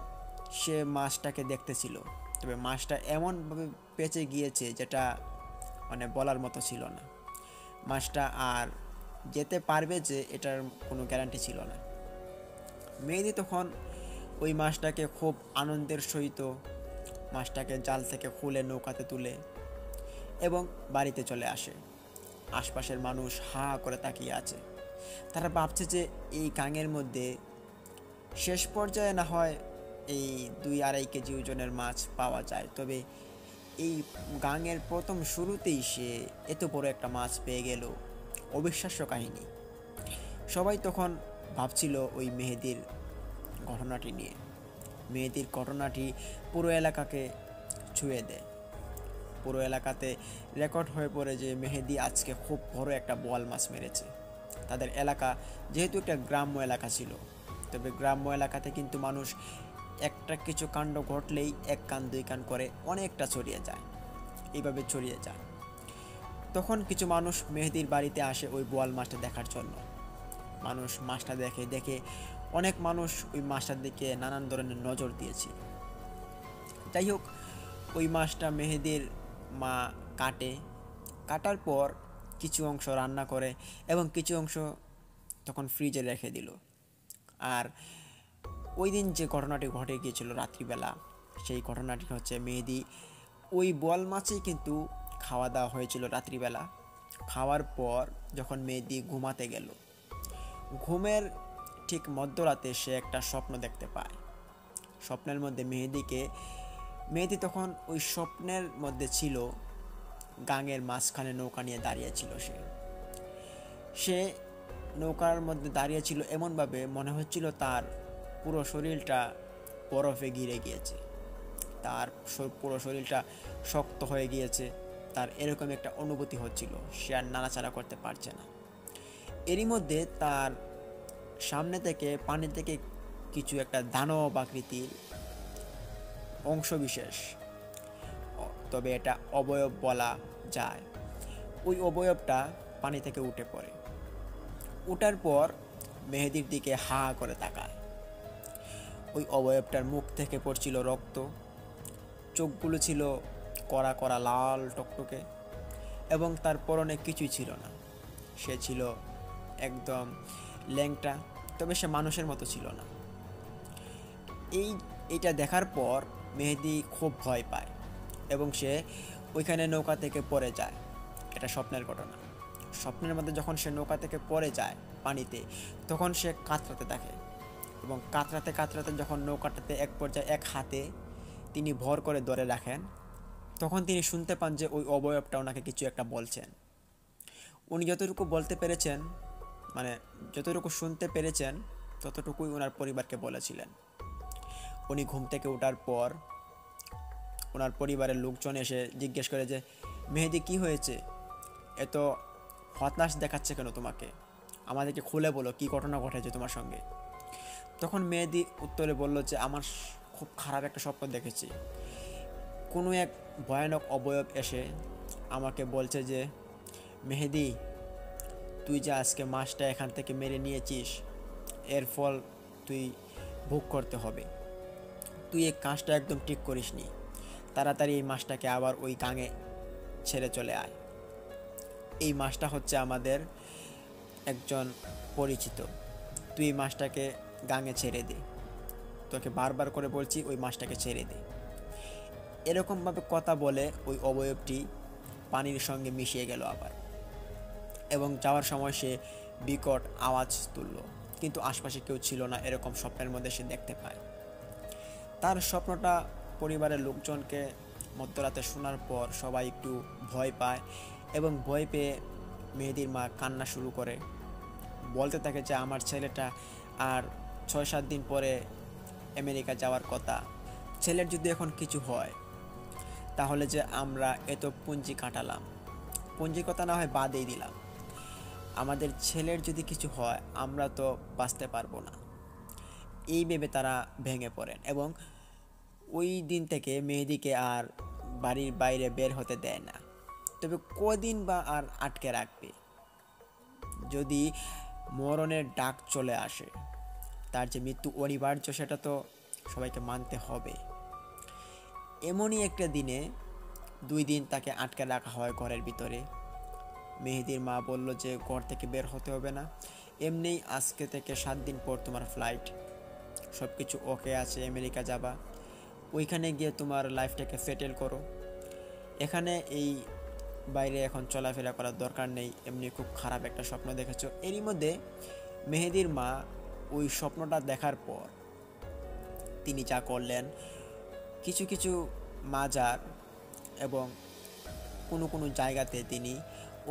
সে মাছটাকে দেখতেছিল। তবে মাছটা এমনভাবে পেঁচে গিয়েছে যেটা বলার মতো ছিল না। মাছটা আর যেতে পারবে যে এটার কোনো গ্যারান্টি ছিল না। মেহেদি তখন ওই মাছটাকে খুব আনন্দের সহিত মাছটাকে জাল থেকে খুলে নৌকাতে তুলে এবং বাড়িতে চলে আসে। আশপাশের মানুষ হা করে তাকিয়ে আছে। তারা ভাবছে যে এই গাঙের মধ্যে শেষ পর্যায়ে না হয় এই 2-2.5 কেজি ওজনের মাছ পাওয়া যায়, তবে এই গাঙের প্রথম শুরুতেই সে এত বড় একটা মাছ পেয়ে গেল, অবিশ্বাস্য কাহিনী। সবাই তখন ভাবছিল ওই মেহেদির ঘটনাটি নিয়ে। মেহেদির ঘটনাটি পুরো এলাকাকে ছুঁয়ে দেয়। পুরো এলাকাতে রেকর্ড হয়ে পড়ে যে মেহেদি আজকে খুব বড় একটা বোয়াল মাছ মেরেছে। তাদের এলাকা যেহেতু একটা গ্রাম্য এলাকা ছিল, তবে গ্রাম্য এলাকাতে কিন্তু মানুষ একটা কিছু কাণ্ড ঘটলেই 1 কান 2 কান করে অনেকটা ছড়িয়ে যায়, এইভাবে ছড়িয়ে যায়। তখন কিছু মানুষ মেহেদির বাড়িতে আসে ওই বোয়াল মাছটা দেখার জন্য। মানুষ মাছটা দেখে অনেক মানুষ ওই মাছটার দিকে নানান ধরনের নজর দিয়েছিল। যাই হোক, ওই মাছটা মেহেদির মা কাটার পর কিছু অংশ রান্না করে এবং কিছু অংশ তখন ফ্রিজে রেখে দিল। আর ওই দিন যে ঘটনাটি ঘটে গিয়েছিল রাত্রিবেলা, সেই ঘটনাটি হচ্ছে মেহেদি ওই বোয়াল মাছই কিন্তু খাওয়া দাওয়া হয়েছিল রাত্রিবেলা। খাওয়ার পর যখন মেহেদি ঘুমাতে গেল, ঘুমের ঠিক মধ্যরাতে সে একটা স্বপ্ন দেখতে পায়। স্বপ্নের মধ্যে মেহেদি তখন ওই স্বপ্নের মধ্যে ছিল গাঙের মাঝখানে নৌকা নিয়ে দাঁড়িয়েছিল। সে নৌকার মধ্যে দাঁড়িয়েছিল এমনভাবে মনে হচ্ছিল তার পুরো শরীরটা বরফে ঘিরে গিয়েছে, তার পুরো শরীরটা শক্ত হয়ে গিয়েছে, তার এরকম একটা অনুভূতি হচ্ছিল। সে আর নাড়াচাড়া করতে পারছে না। এরই মধ্যে তার সামনে থেকে পানি থেকে কিছু একটা দানব আকৃতির অংশ বিশেষ, তবে এটা অবয়ব বলা যায়, ওই অবয়বটা পানি থেকে উঠে পড়ে। উঠার পর মেহেদির দিকে হা করে তাকায়। ওই অবয়বটার মুখ থেকে পড়ছিল রক্ত, চোখগুলো ছিল কড়া কড়া লাল টকটকে এবং তার পরনে কিছুই ছিল না। সে ছিল একদম ল্যাংটা, তবে সে মানুষের মতো ছিল না। এইটা দেখার পর মেহেদি খুব ভয় পায় এবং সে ওইখানে নৌকা থেকে পড়ে যায়। এটা স্বপ্নের ঘটনা। স্বপ্নের মধ্যে যখন সে নৌকা থেকে পড়ে যায় পানিতে, তখন সে কাতরাতে থাকে এবং কাতরাতে যখন নৌকাটাতে এক পর্যায়ে এক হাতে তিনি ভর করে ধরে রাখেন, তখন তিনি শুনতে পান যে ওই অবয়বটা ওনাকে কিছু একটা বলছেন। উনি যতটুকু বলতে পেরেছেন, মানে যতটুকু শুনতে পেরেছেন, ততটুকুই ওনার পরিবারকে বলেছিলেন। উনি ঘুম থেকে ওঠার পর ওনার পরিবারের লোকজন এসে জিজ্ঞেস করে যে, মেহেদি কি হয়েছে, এত হতাশ দেখাচ্ছে কেন তোমাকে, আমাদেরকে খুলে বলো কি ঘটনা ঘটেছে তোমার সঙ্গে। তখন মেহেদি উত্তরে বলল যে, আমার খুব খারাপ একটা স্বপ্ন দেখেছি। কোনো এক ভয়ানক অবয়ব এসে আমাকে বলছে যে, মেহেদি, তুই যে আজকে মাছটা এখান থেকে মেরে নিয়েছিস, এর ফল তুই ভোগ করতে হবে। তুই এই কাজটা একদম ঠিক করিসনি, তাড়াতাড়ি এই মাছটাকে আবার ওই গাঙে ছেড়ে চলে আয়। এই মাছটা হচ্ছে আমাদের একজন পরিচিত, তুই এই মাছটাকে গাঙে ছেড়ে দে, তোকে বারবার করে বলছি ওই মাছটাকে ছেড়ে দে। এরকমভাবে কথা বলে ওই অবয়বটি পানির সঙ্গে মিশিয়ে গেল আবার, এবং যাওয়ার সময় সে বিকট আওয়াজ তুলল, কিন্তু আশপাশে কেউ ছিল না এরকম স্বপ্নের মধ্যে সে দেখতে পায়। তার স্বপ্নটা পরিবারের লোকজনকে মধ্যরাতে শোনার পর সবাই একটু ভয় পায়, এবং ভয় পেয়ে মেহেদির মা কান্না শুরু করে, বলতে থাকে যে আমার ছেলেটা আর 6-7 দিন পরে আমেরিকা যাওয়ার কথা, ছেলের যদি এখন কিছু হয় তাহলে যে আমরা এত পুঁজি কাটালাম, পুঁজির কথা না হয় বাদেই দিলাম, আমাদের ছেলের যদি কিছু হয় আমরা তো বাঁচতে পারবো না। এই ভেবে তারা ভেঙে পড়েন, এবং ওই দিন থেকে মেহেদিকে আর বাড়ির বাইরে বের হতে দেয় না। তবে কদিন বা আর আটকে রাখবে, যদি মরণের ডাক চলে আসে, তার যে মৃত্যু অনিবার্য সেটা তো সবাইকে মানতে হবে। এমনই একটা দিনে 2 দিন তাকে আটকে রাখা হয় ঘরের ভিতরে। মেহেদির মা বলল যে ঘর থেকে বের হতে হবে না, এমনিই আজকে থেকে 7 দিন পর তোমার ফ্লাইট, সব কিছু ওকে আছে, আমেরিকা যাবা, ওইখানে গিয়ে তোমার লাইফটাকে সেটেল করো, এখানে এই বাইরে এখন চলাফেরা করার দরকার নেই, এমনি খুব খারাপ একটা স্বপ্ন দেখেছো। এরই মধ্যে মেহেদির মা ওই স্বপ্নটা দেখার পর তিনি যা করলেন, কিছু কিছু মাজার এবং কোনো কোনো জায়গাতে তিনি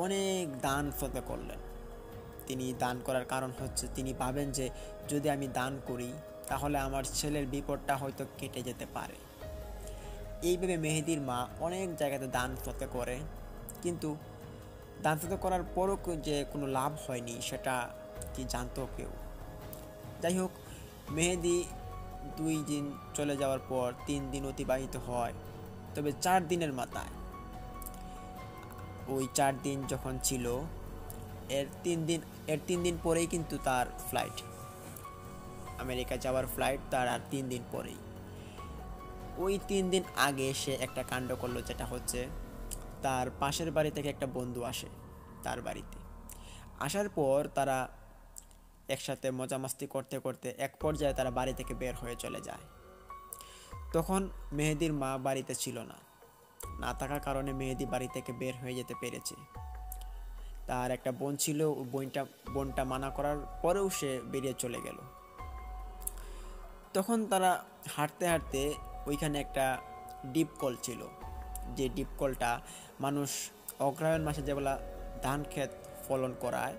অনেক দান ফতে করলেন। তিনি দান করার কারণ হচ্ছে তিনি ভাবেন যে যদি আমি দান করি তাহলে আমার ছেলের বিপদটা হয়তো কেটে যেতে পারে। এইভাবে মেহেদির মা অনেক জায়গাতে দান ফতে করে, কিন্তু দান ফতে করার পরও যে কোনো লাভ হয়নি সেটা কি জানতো কেউ? যাই হোক, মেহেদি 2 দিন চলে যাওয়ার পর 3 দিন অতিবাহিত হয়, তবে 4 দিনের মাথায়, ওই 4 দিন যখন ছিল, এর 3 দিন পরেই কিন্তু তার ফ্লাইট, আমেরিকা যাওয়ার ফ্লাইট তার আর 3 দিন পরেই। ওই 3 দিন আগে সে একটা কাণ্ড করলো, যেটা হচ্ছে তার পাশের বাড়ি থেকে একটা বন্ধু আসে তার বাড়িতে। আসার পর তারা একসাথে মজা মাস্তি করতে করতে এক পর্যায়ে তারা বাড়ি থেকে বের হয়ে চলে যায়। তখন মেহেদির মা বাড়িতে ছিল না, না থাকার কারণে মেহেদি বাড়ি থেকে বের হয়ে যেতে পেরেছে। তার একটা বোন ছিল, বোনটা মানা করার পরেও সে বেরিয়ে চলে গেল। তখন তারা হাঁটতে হাঁটতে ওইখানে একটা ডিপ কল ছিল, যে ডিপ কলটা মানুষ অগ্রহায়ণ মাসে যেগুলা ধান ক্ষেত ফলন করায়,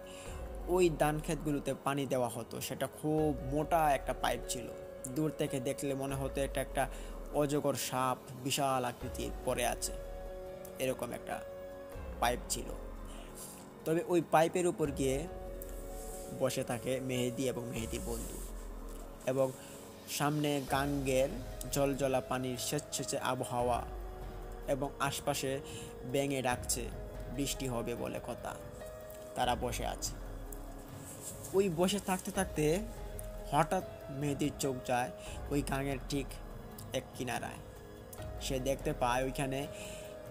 ওই ধান ক্ষেতগুলোতে পানি দেওয়া হতো। সেটা খুব মোটা একটা পাইপ ছিল, দূর থেকে দেখলে মনে হতো এটা একটা অজগর সাপ বিশাল আকৃতির পড়ে আছে, এরকম একটা পাইপ ছিল। তবে ওই পাইপের উপর গিয়ে বসে থাকে মেহেদি এবং মেহেদির বন্ধু, এবং সামনে গাঙ্গের জলজলা পানির স্বেচ্ছেছে আবহাওয়া, এবং আশপাশে ব্যাঙে ডাকছে, বৃষ্টি হবে বলে কথা। তারা বসে আছে। ওই বসে থাকতে থাকতে হঠাৎ মেহেদির চোখ যায় ওই গাঙের ঠিক এক কিনারায়। সে দেখতে পায় ওইখানে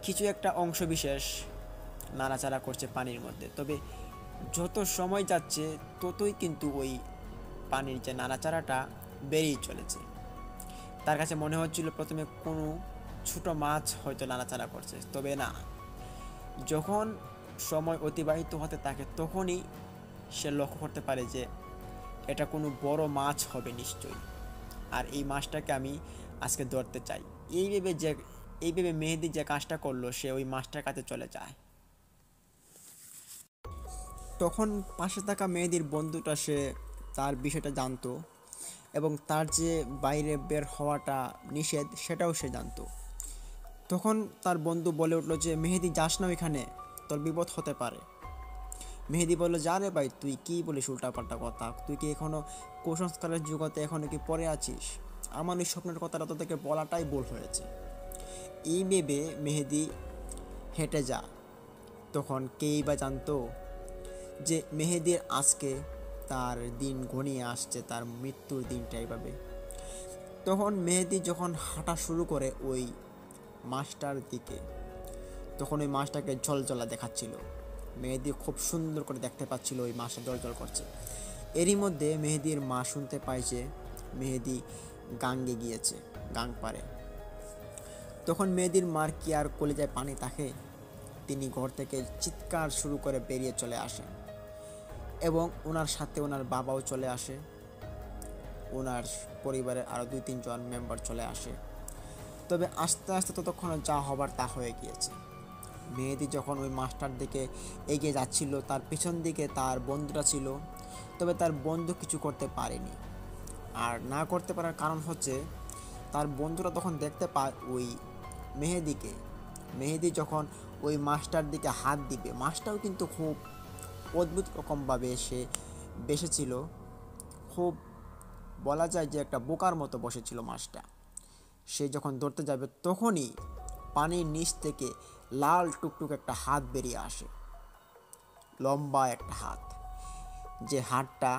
কিছু একটা অংশ বিশেষ নাড়াচাড়া করছে পানির মধ্যে। তবে যত সময় যাচ্ছে ততই কিন্তু ওই পানির যে নাড়াচাড়াটা বেড়েই চলেছে। তার কাছে মনে হচ্ছিল প্রথমে কোনো ছোট মাছ হয়তো নাড়াচাড়া করছে, তবে না, যখন সময় অতিবাহিত হতে থাকে তখনই সে লক্ষ্য করতে পারে যে এটা কোনো বড় মাছ হবে নিশ্চয়ই, আর এই মাছটাকে আমি আজকে ধরতে চাই। এইভাবে মেহেদি যে কাজটা করলো, সে ওই মাছটার কাছে চলে যায়। তখন পাশে থাকা মেহেদির বন্ধুটা সে তার বিষয়টা জানতো এবং তার যে বাইরে বের হওয়াটা নিষেধ সেটাও সে জানতো। তখন তার বন্ধু বলে উঠলো যে মেহেদি যাস না ওইখানে, তোর বিপদ হতে পারে। মেহেদি বলল, যা রে ভাই, তুই কি বলিস উল্টাপাল্টা কথা, তুই কি এখনো কুসংস্কারের জগতে এখনো কি পড়ে আছিস? আমার ওই স্বপ্নের কথাটা তোদেরকে বলাটাই ভুল হয়েছে। এই ভেবে মেহেদি হেঁটে যা। তখন কেই বা জানতো যে মেহেদির আজকে তার দিন ঘনিয়ে আসছে, তার মৃত্যুর দিনটা এইভাবে। তখন মেহেদি যখন হাঁটা শুরু করে ওই মাছটার দিকে, তখন ওই মাছটাকে ঝলঝলা দেখাচ্ছিল। মেহেদি খুব সুন্দর করে দেখতে পাচ্ছিল ওই মাছটা জলজল করছে। এরই মধ্যে মেহেদির মা শুনতে পায় যে মেহেদি গাঙ্গে গিয়েছে, গাং পারে। তখন মেহেদির মার কি আর কলিজায় পানি থাকে? তিনি ঘর থেকে চিৎকার শুরু করে বেরিয়ে চলে আসেন এবং ওনার সাথে ওনার বাবাও চলে আসে, ওনার পরিবারের আরও 2-3 জন মেম্বার চলে আসে। তবে আস্তে আস্তে ততক্ষণে যা হবার তা হয়ে গিয়েছে। মেহেদি যখন ওই মাছটার দিকে এগিয়ে যাচ্ছিল, তার পিছন দিকে তার বন্ধুরা ছিল, তবে তার বন্ধু কিছু করতে পারেনি। আর না করতে পারার কারণ হচ্ছে তার বন্ধুরা তখন দেখতে পায় ওই মেহেদিকে। মেহেদি যখন ওই মাছটার দিকে হাত দিবে, মাছটাও কিন্তু খুব অদ্ভুত রকমভাবে সে বেসেছিল, খুব বলা যায় যে একটা বোকার মতো বসেছিল মাছটা। সে যখন ধরতে যাবে তখনই পানির নিচ থেকে লাল টুকটুক একটা হাত বেরিয়ে আসে, লম্বা একটা হাত, যে হাতটা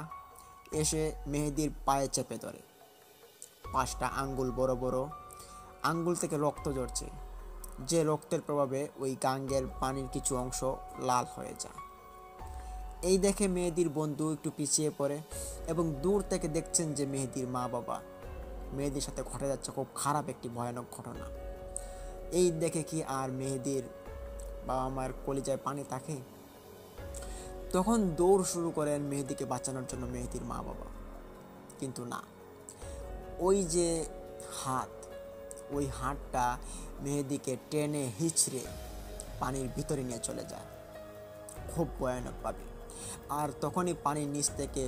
এসে মেহেদির পায়ে চেপে ধরে। 5টা আঙ্গুল বড় বড়, আঙ্গুল থেকে রক্ত ঝরছে, যে রক্তের প্রভাবে ওই গাঙ্গের পানির কিছু অংশ লাল হয়ে যায়। এই দেখে মেহেদির বন্ধু একটু পিছিয়ে পড়ে এবং দূর থেকে দেখছেন যে মেহেদির মা বাবা, মেহেদির সাথে ঘটে যাচ্ছে খুব খারাপ একটি ভয়ানক ঘটনা। এই দেখে কি আর মেহেদির বাবা মায়ের কলিজায় পানি থাকে? তখন দৌড় শুরু করেন মেহেদিকে বাঁচানোর জন্য মেহেদির মা বাবা। কিন্তু না, ওই যে হাত, ওই হাতটা মেহেদিকে টেনে হিচড়ে পানির ভিতরে নিয়ে চলে যায় খুব ভয়ানকভাবে। আর তখনই পানির নিচ থেকে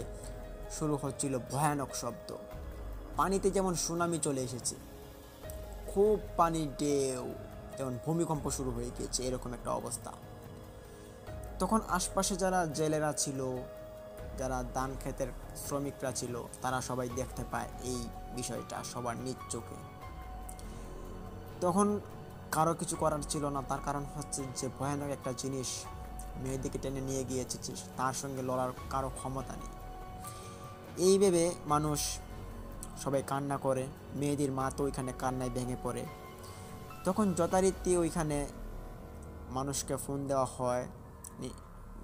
শুরু হচ্ছিল ভয়ানক শব্দ। পানিতে যেমন সুনামি চলে এসেছে, খুব পানির ঢেউ, যেমন ভূমিকম্প শুরু হয়ে গিয়েছে, এরকম একটা অবস্থা। তখন আশপাশে যারা জেলেরা ছিল, যারা ধান ক্ষেতের শ্রমিকরা ছিল, তারা সবাই দেখতে পায় এই বিষয়টা সবার নিজ চোখে। তখন কারো কিছু করার ছিল না, তার কারণ হচ্ছে যে ভয়ানক একটা জিনিস মেহেদিকে টেনে নিয়ে গিয়েছে, তার সঙ্গে লড়ার কারো ক্ষমতা নেই। এই ভেবে মানুষ সবাই কান্না করে, মেহেদির মা তো ওইখানে কান্নায় ভেঙে পড়ে। তখন যথারীতি ওইখানে মানুষকে ফোন দেওয়া হয়,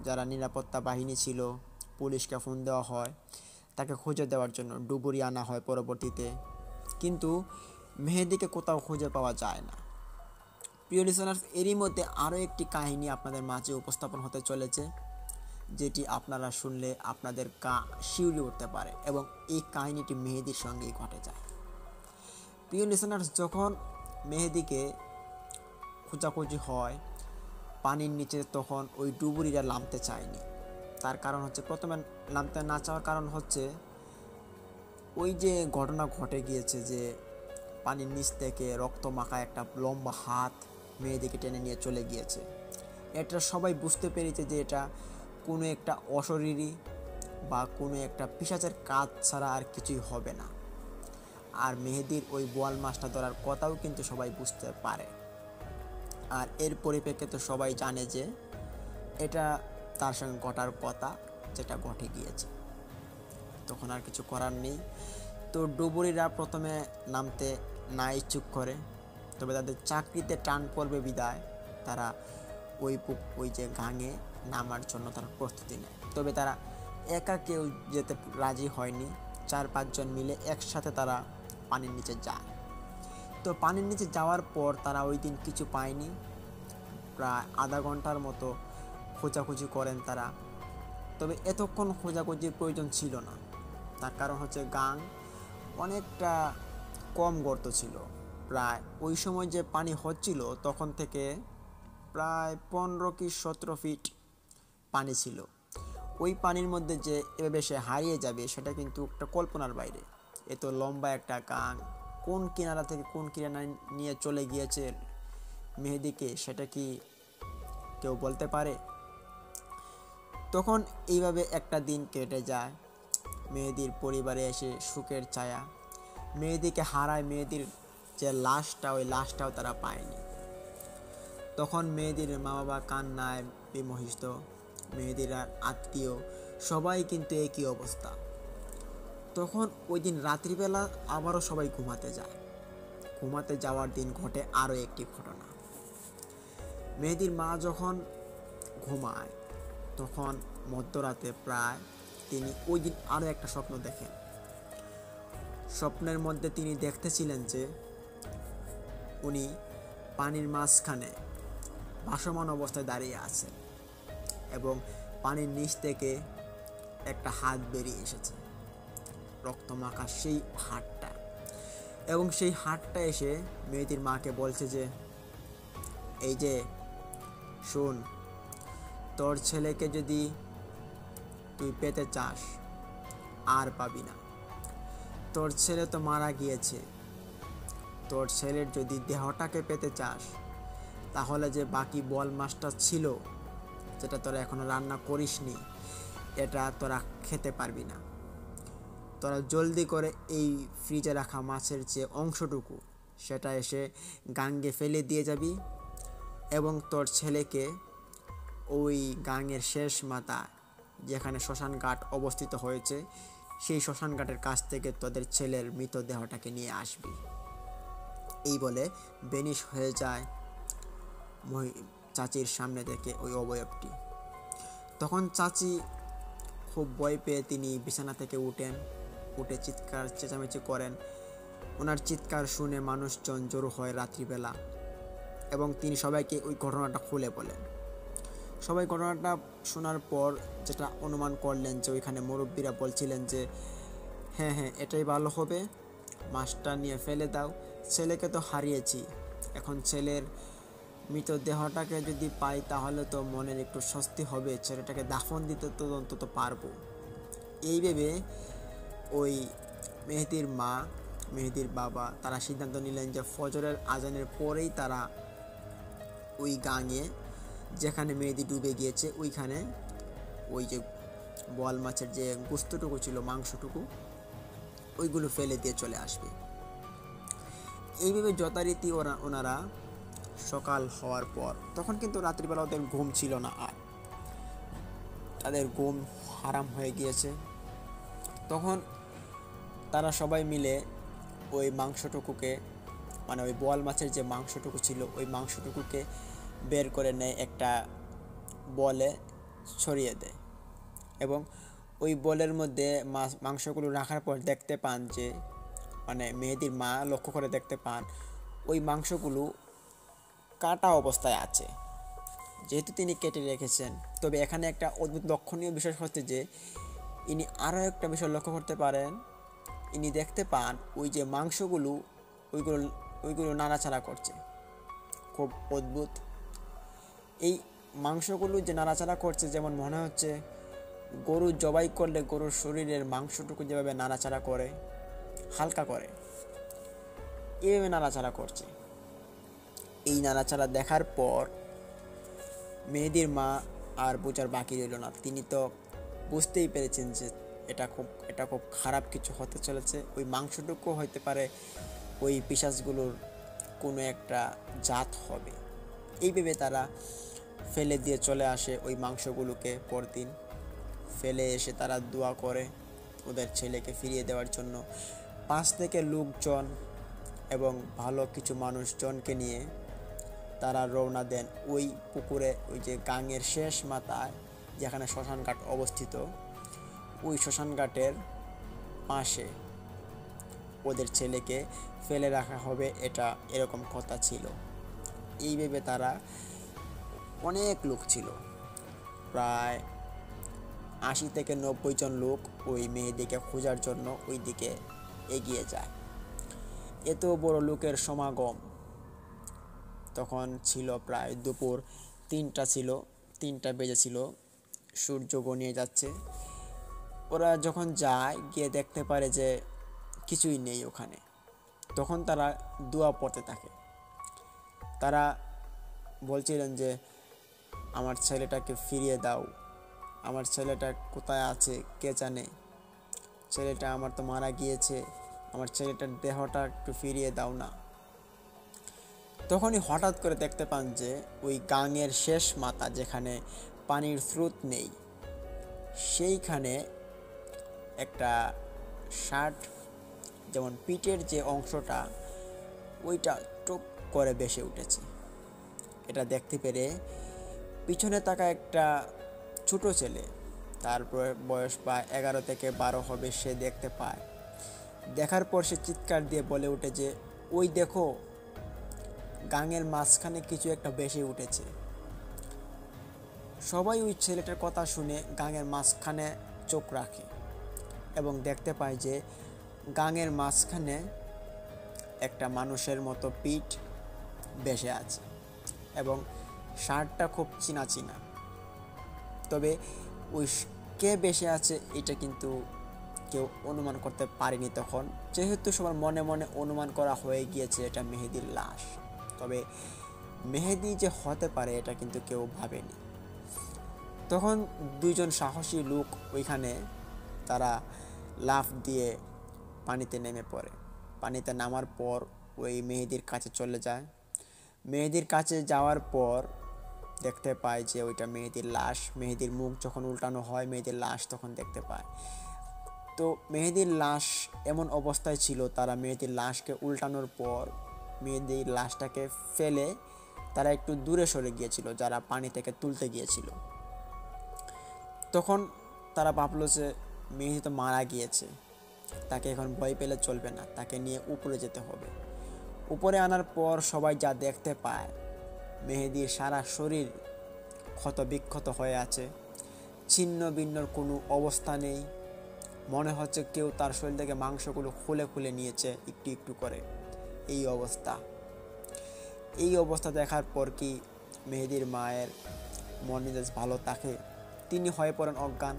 যারা নিরাপত্তা বাহিনী ছিল পুলিশকে ফোন দেওয়া হয় তাকে খুঁজে দেওয়ার জন্য। ডুবুরি আনা হয় পরবর্তীতে, কিন্তু মেহেদিকে কোথাও খুঁজে পাওয়া যায় না। প্রিয় লিসেনার্স, এরই মধ্যে আরও একটি কাহিনী আপনাদের মাঝে উপস্থাপন হতে চলেছে, যেটি আপনারা শুনলে আপনাদের শিউরে উঠতে পারে এবং এই কাহিনীটি মেহেদির সঙ্গেই ঘটে যায়। প্রিয় লিসেনার্স, যখন মেহেদিকে খোঁজাখুঁজি হয় পানির নিচে, তখন ওই ডুবুরিরা নামতে চায়নি। তার কারণ হচ্ছে, প্রথমে নামতে না চাওয়ার কারণ হচ্ছে ওই যে ঘটনা ঘটে গিয়েছে যে পানির নিচ থেকে রক্ত মাখা একটা লম্বা হাত মেহেদিকে টেনে নিয়ে চলে গিয়েছে। এটা সবাই বুঝতে পেরেছে যে এটা কোনো একটা অশরীরী বা কোনো একটা পিশাচের কাজ ছাড়া আর কিছুই হবে না। আর মেহেদির ওই বোয়াল মাছটা ধরার কথাও কিন্তু সবাই বুঝতে পারে। আর এর পরিপ্রেক্ষিতে সবাই জানে যে এটা তার সঙ্গে ঘটার কথা, যেটা ঘটে গিয়েছে। তখন আর কিছু করার নেই। তো ডুবুরিরা প্রথমে নামতে না ইচ্ছুক করে, তবে তাদের চাকরিতে টান পড়বে বিদায় তারা ওই যে গাঙে নামার জন্য তারা প্রস্তুতি নেয়। তবে তারা একা কেউ যেতে রাজি হয়নি, 4-5 জন মিলে একসাথে তারা পানির নিচে যায়। তো পানির নিচে যাওয়ার পর তারা ওই দিন কিছু পায়নি, প্রায় আধা ঘন্টার মতো খোঁজাখুঁজি করেন তারা। তবে এতক্ষণ খোঁজাখুঁজির প্রয়োজন ছিল না, তার কারণ হচ্ছে গাং অনেকটা কম গর্ত ছিল। প্রায় ওই সময় যে পানি হচ্ছিল তখন থেকে প্রায় 15 কি 17 ফিট পানি ছিল। ওই পানির মধ্যে যে এভাবে সে হারিয়ে যাবে সেটা কিন্তু একটা কল্পনার বাইরে। এত লম্বা একটা গাং কোন কিনারা থেকে কোন কিনারা নিয়ে চলে গিয়েছে মেহেদিকে, সেটা কি কেউ বলতে পারে? তখন এইভাবে একটা দিন কেটে যায়। মেহেদির পরিবারে এসে সুখের ছায়া। মেহেদিকে হারায়, মেহেদির যে লাশটা, ওই লাশটাও তারা পায়নি। তখন মেহেদির মা বাবা কান্নায় বিমোহিত, মেহেদির আত্মীয় সবাই কিন্তু একই অবস্থা। তখন ওই দিন রাত্রিবেলা আবারও সবাই ঘুমাতে যায়। ঘুমাতে যাওয়ার দিন ঘটে আরও একটি ঘটনা। মেহেদির মা যখন ঘুমায় তখন মধ্যরাতে প্রায় তিনি ওই দিন আরও একটা স্বপ্ন দেখেন। স্বপ্নের মধ্যে তিনি দেখতেছিলেন যে উনি পানির মাঝখানে ভাসমান অবস্থায় দাঁড়িয়ে আছেন এবং পানির নিচ থেকে একটা হাত বেরিয়ে এসেছে, রক্তমাখা সেই হাতটা। এবং সেই হাতটা এসে মেয়েটির মাকে বলছে যে এই যে শোন, তোর ছেলেকে যদি তুই পেতে চাস আর পাবি না। তোর ছেলে তো মারা গিয়েছে। তোর ছেলের যদি দেহটাকে পেতে চাস তাহলে যে বাকি বল মাছটা ছিল, যেটা তোরা এখনো রান্না করিসনি, এটা তোরা খেতে পারবি না। তোরা জলদি করে এই ফ্রিজে রাখা মাছের যে অংশটুকু সেটা এসে গাঙ্গে ফেলে দিয়ে যাবি এবং তোর ছেলেকে ওই গাঙের শেষ মাথা যেখানে শ্মশান ঘাট অবস্থিত হয়েছে সেই শ্মশান ঘাটের কাছ থেকে তোদের ছেলের মৃতদেহটাকে নিয়ে আসবি। এই বলে বেনিশ হয়ে যায় চাচির সামনে থেকে ওই অবয়বটি। তখন চাচি খুব ভয় পেয়ে তিনি বিছানা থেকে উঠে চিৎকার চেঁচামেচি করেন। ওনার চিৎকার শুনে মানুষজন জড়ো হয় রাত্রিবেলা এবং তিনি সবাইকে ওই ঘটনাটা খুলে বলেন। সবাই ঘটনাটা শোনার পর যেটা অনুমান করলেন যে ওইখানে মুরব্বীরা বলছিলেন যে হ্যাঁ হ্যাঁ এটাই ভালো হবে, মাছটা নিয়ে ফেলে দাও, ছেলেকে তো হারিয়েছি, এখন ছেলের মৃতদেহটাকে যদি পাই তাহলে তো মনের একটু স্বস্তি হবে, ছেলেটাকে দাফন দিতে তো অন্তত পারবো। এই ভেবে ওই মেহেদির মা, মেহেদির বাবা তারা সিদ্ধান্ত নিলেন যে ফজরের আজানের পরেই তারা ওই গাঙে যেখানে মেহেদি ডুবে গিয়েছে ওইখানে ওই যে বোয়াল মাছের যে গোস্তটুকু ছিল, মাংসটুকু, ওইগুলো ফেলে দিয়ে চলে আসবে। এইভাবে যথারীতি ওনারা সকাল হওয়ার পর, তখন কিন্তু রাত্রিবেলা ওদের ঘুম ছিল না, আর তাদের ঘুম হারাম হয়ে গিয়েছে। তখন তারা সবাই মিলে ওই মাংসটুকুকে, মানে ওই বোয়াল মাছের যে মাংসটুকু ছিল ওই মাংসটুকুকে বের করে নেয়, একটা বলে ছড়িয়ে দেয় এবং ওই বলের মধ্যে মাংসগুলো রাখার পর দেখতে পান যে, মানে মেহেদির মা লক্ষ্য করে দেখতে পান ওই মাংসগুলো কাটা অবস্থায় আছে, যেহেতু তিনি কেটে রেখেছেন। তবে এখানে একটা অদ্ভুত লক্ষণীয় বিষয় হচ্ছে যে ইনি আরও একটা বিষয় লক্ষ্য করতে পারেন, ইনি দেখতে পান ওই যে মাংসগুলো ওইগুলো নাড়াচাড়া করছে। খুব অদ্ভুত এই মাংসগুলো যে নাড়াচাড়া করছে, যেমন মনে হচ্ছে গরু জবাই করলে গরুর শরীরের মাংসটুকু যেভাবে নাড়াচাড়া করে, হালকা করে, এইভাবে নাড়াচাড়া করছে। এই নাড়াচাড়া দেখার পর মেহেদির মা আর বোঝার বাকি রইল না, তিনি তো বুঝতেই পেরেছেন যে এটা খুব খারাপ কিছু হতে চলেছে। ওই মাংসটুকু হতে পারে ওই পিশাচগুলোর কোনো একটা জাত হবে। এই ভেবে তারা ফেলে দিয়ে চলে আসে ওই মাংসগুলোকে। পরদিন ফেলে এসে তারা দোয়া করে ওদের ছেলেকে ফিরিয়ে দেওয়ার জন্য। পাশ থেকে লোকজন এবং ভালো কিছু মানুষজনকে নিয়ে তারা রওনা দেন ওই পুকুরে, ওই যে গাঙের শেষ মাথায় যেখানে শ্মশানঘাট অবস্থিত, ওই শ্মশানঘাটের পাশে ওদের ছেলেকে ফেলে রাখা হবে, এটা এরকম কথা ছিল। এই ভেবে তারা, অনেক লোক ছিল, প্রায় 80 থেকে 90 জন লোক ওই মেয়েদিকে খোঁজার জন্য ওই দিকে এগিয়ে যায়। এত বড় লোকের সমাগম। তখন ছিল প্রায় দুপুর 3টা বেজেছিল সূর্য গনিয়ে যাচ্ছে। ওরা যখন যায় গিয়ে দেখতে পারে যে কিছুই নেই ওখানে। তখন তারা দোয়া পড়তে থাকে। তারা বলছিলেন যে আমার ছেলেটাকে ফিরিয়ে দাও, আমার ছেলেটা কোথায় আছে কে জানে, ছেলেটা আমার তো মারা গিয়েছে, আমার ছেলেটার দেহটা একটু ফিরিয়ে দাও না। তখনই হঠাৎ করে দেখতে পান যে ওই গাঙের শেষ মাথা যেখানে পানির স্রোত নেই, সেইখানে একটা শার্ট, যেমন পিঠের যে অংশটা ওইটা টুক করে ভেসে উঠেছে। এটা দেখতে পেরে পিছনে থাকা একটা ছোট ছেলে, তার বয়স প্রায় 11 থেকে 12 হবে, সে দেখতে পায়। দেখার পর সে চিৎকার দিয়ে বলে ওঠে যে ওই দেখো, গাঙের মাঝখানে কিছু একটা ভেসে উঠেছে। সবাই ওই ছেলেটার কথা শুনে গাঙের মাঝখানে চোখ রাখে এবং দেখতে পায় যে গাঙের মাঝখানে একটা মানুষের মতো পিঠ ভেসে আছে এবং শার্টটা খুব চিনা চিনা। তবে ওই কে ভেসে আছে এটা কিন্তু কেউ অনুমান করতে পারেনি তখন, যেহেতু সবার মনে মনে অনুমান করা হয়ে গিয়েছে এটা মেহেদীর লাশ। তবে মেহেদী যে হতে পারে এটা কিন্তু কেউ ভাবেনি। তখন দুইজন সাহসী লোক ওইখানে, তারা লাফ দিয়ে পানিতে নেমে পড়ে। পানিতে নামার পর ওই মেহেদীর কাছে চলে যায়। মেহেদীর কাছে যাওয়ার পর দেখতে পায় যে ওইটা মেহেদীর লাশ। মেহেদীর মুখ যখন উল্টানো হয় মেহেদীর লাশ তখন দেখতে পায়। তো মেহেদীর লাশ এমন অবস্থায় ছিল, তারা মেহেদীর লাশকে উল্টানোর পর মেহেদীর লাশটাকে ফেলে তারা একটু দূরে সরে গিয়েছিল, যারা পানি থেকে তুলতে গিয়েছিল। তখন তারা ভাবলো যে মেহেদী তো মারা গিয়েছে, তাকে এখন ভয় পেলে চলবে না, তাকে নিয়ে উপরে যেতে হবে। উপরে আনার পর সবাই যা দেখতে পায়, মেহেদীর সারা শরীর ক্ষত বিক্ষত হয়ে আছে, ছিন্ন ভিন্নর কোনো অবস্থা নেই। মনে হচ্ছে কেউ তার শরীর থেকে মাংসগুলো খুলে খুলে নিয়েছে একটু একটু করে। এই অবস্থা দেখার পর কি মেহেদীর মায়ের মন মেজাজ ভালো থাকে? তিনি হয়ে পড়েন অজ্ঞান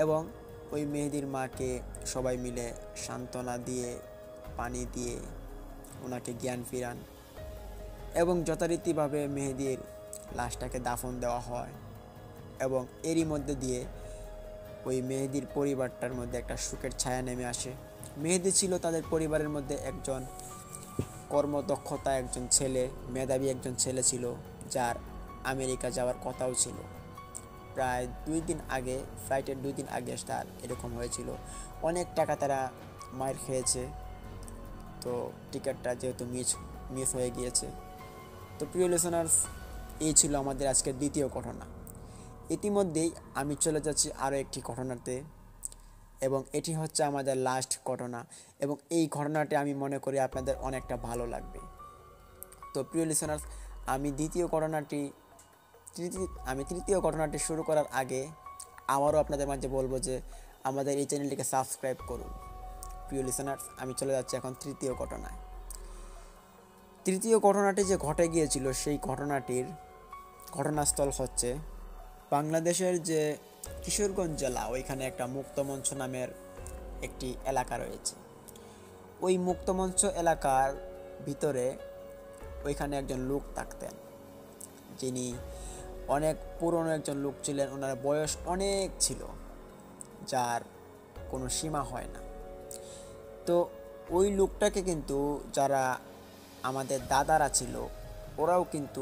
এবং ওই মেহেদীর মাকে সবাই মিলে সান্ত্বনা দিয়ে পানি দিয়ে ওনাকে জ্ঞান ফিরান এবং যথারীতিভাবে মেহেদীর লাশটাকে দাফন দেওয়া হয়। এবং এরই মধ্যে দিয়ে ওই মেহেদীর পরিবারটার মধ্যে একটা সুখের ছায়া নেমে আসে। মেহেদী ছিল তাদের পরিবারের মধ্যে একজন কর্মদক্ষতা একজন ছেলে, মেধাবী একজন ছেলে ছিল, যার আমেরিকা যাওয়ার কথাও ছিল। প্রায় 2 দিন আগে, ফ্লাইটের 2 দিন আগে তার এরকম হয়েছিল। অনেক টাকা তারা মার খেয়েছে, তো টিকিটটা যেহেতু মিস হয়ে গিয়েছে। তো প্রিয় লিসনার্স, এই ছিল আমাদের আজকের দ্বিতীয় ঘটনা। ইতিমধ্যেই আমি চলে যাচ্ছি আরও একটি ঘটনাতে এবং এটি হচ্ছে আমাদের লাস্ট ঘটনা এবং এই ঘটনাটি আমি মনে করি আপনাদের অনেকটা ভালো লাগবে। তো প্রিয় লিসনার্স, আমি তৃতীয় ঘটনাটি শুরু করার আগে আবারও আপনাদের মাঝে বলবো যে আমাদের এই চ্যানেলটিকে সাবস্ক্রাইব করুন। প্রিয় লিসনার্স, আমি চলে যাচ্ছি এখন তৃতীয় ঘটনায়। তৃতীয় ঘটনাটি যে ঘটে গিয়েছিল সেই ঘটনাটির ঘটনাস্থল হচ্ছে বাংলাদেশের যে কিশোরগঞ্জ জেলা, ওইখানে একটা মুক্তমঞ্চ নামের একটি এলাকা রয়েছে। ওই মুক্তমঞ্চ এলাকার ভিতরে ওইখানে একজন লোক থাকতেন, যিনি অনেক পুরনো একজন লোক ছিলেন। ওনার বয়স অনেক ছিল, যার কোনো সীমা হয় না। তো ওই লোকটাকে কিন্তু যারা আমাদের দাদারা ছিল ওরাও কিন্তু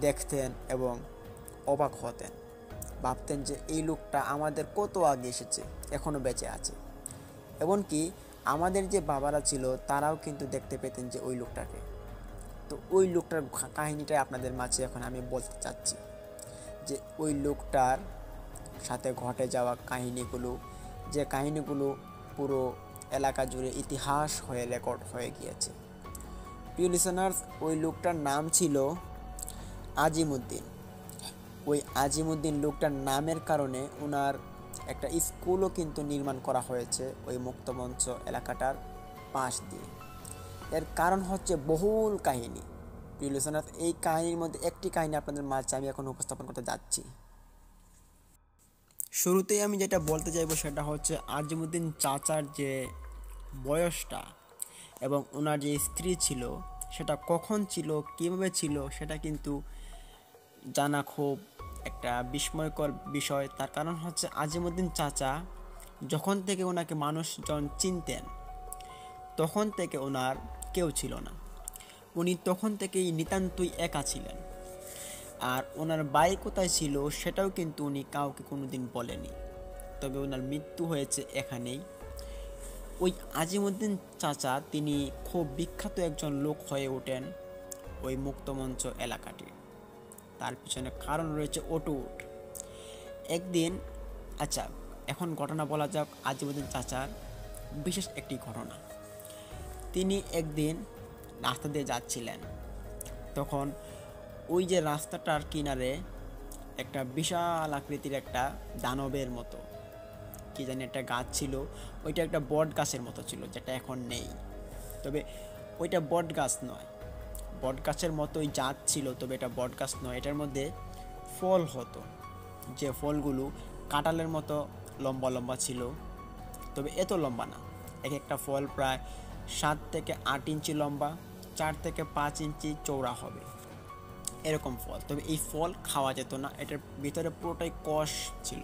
দেখতেন এবং অবাক হতেন, ভাবতেন যে এই লোকটা আমাদের কত আগে এসেছে, এখনও বেঁচে আছে। এমনকি আমাদের যে বাবারা ছিল তারাও কিন্তু দেখতে পেতেন যে ওই লোকটাকে। তো ওই লোকটার কাহিনীটাই আপনাদের মাঝে এখন আমি বলতে চাচ্ছি, যে ওই লোকটার সাথে ঘটে যাওয়া কাহিনীগুলো, যে কাহিনীগুলো পুরো এলাকা জুড়ে ইতিহাস হয়ে রেকর্ড হয়ে গিয়েছে। প্রিয় লিসনার্স, ওই লোকটার নাম ছিল আজিমউদ্দিন। ওই আজিমউদ্দিন লোকটার নামের কারণে ওনার একটা স্কুলও কিন্তু নির্মাণ করা হয়েছে ওই মুক্তমঞ্চ এলাকাটার পাশ দিয়ে। এর কারণ হচ্ছে বহুল কাহিনী। প্রিয় লিসনার্স, এই কাহিনীর মধ্যে একটি কাহিনী আপনাদের মাঝে আমি এখন উপস্থাপন করতে যাচ্ছি। শুরুতেই আমি যেটা বলতে চাইবো সেটা হচ্ছে আজিমুদ্দিন চাচার যে বয়সটা এবং ওনার যে স্ত্রী ছিল সেটা কখন ছিল, কীভাবে ছিল, সেটা কিন্তু জানা খুব একটা বিস্ময়কর বিষয়। তার কারণ হচ্ছে আজিমুদ্দিন চাচা যখন থেকে ওনাকে মানুষজন চিনতেন তখন থেকে ওনার কেউ ছিল না। উনি তখন থেকেই নিতান্তই একা ছিলেন। আর ওনার বাড়ি কোথায় ছিল সেটাও কিন্তু উনি কাউকে কোনোদিন বলেনি। তবে ওনার মৃত্যু হয়েছে এখানেই। ওই আজিমুদ্দিন চাচা তিনি খুব বিখ্যাত একজন লোক হয়ে ওঠেন ওই মুক্তমঞ্চ এলাকাটি। তার পিছনে কারণ রয়েছে অটুট। একদিন, আচ্ছা এখন ঘটনা বলা যাক আজিমুদ্দিন চাচার বিশেষ একটি ঘটনা। তিনি একদিন রাস্তা দিয়ে যাচ্ছিলেন, তখন ওই যে রাস্তাটার কিনারে একটা বিশাল আকৃতির একটা দানবের মতো কি জানি একটা গাছ ছিল। ওইটা একটা বট গাছের মতো ছিল, যেটা এখন নেই। তবে ওইটা বট গাছ নয়, বট গাছের মতোই জাত ছিল, তবে এটা বট গাছ নয়। এটার মধ্যে ফল হতো, যে ফলগুলো কাঁঠালের মতো লম্বা লম্বা ছিল, তবে এত লম্বা না। এক একটা ফল প্রায় 7 থেকে 8 ইঞ্চি লম্বা, 4 থেকে 5 ইঞ্চি চওড়া হবে, এরকম ফল। তবে এই ফল খাওয়া যেত না, এটার ভিতরে পুরোটাই কষ ছিল।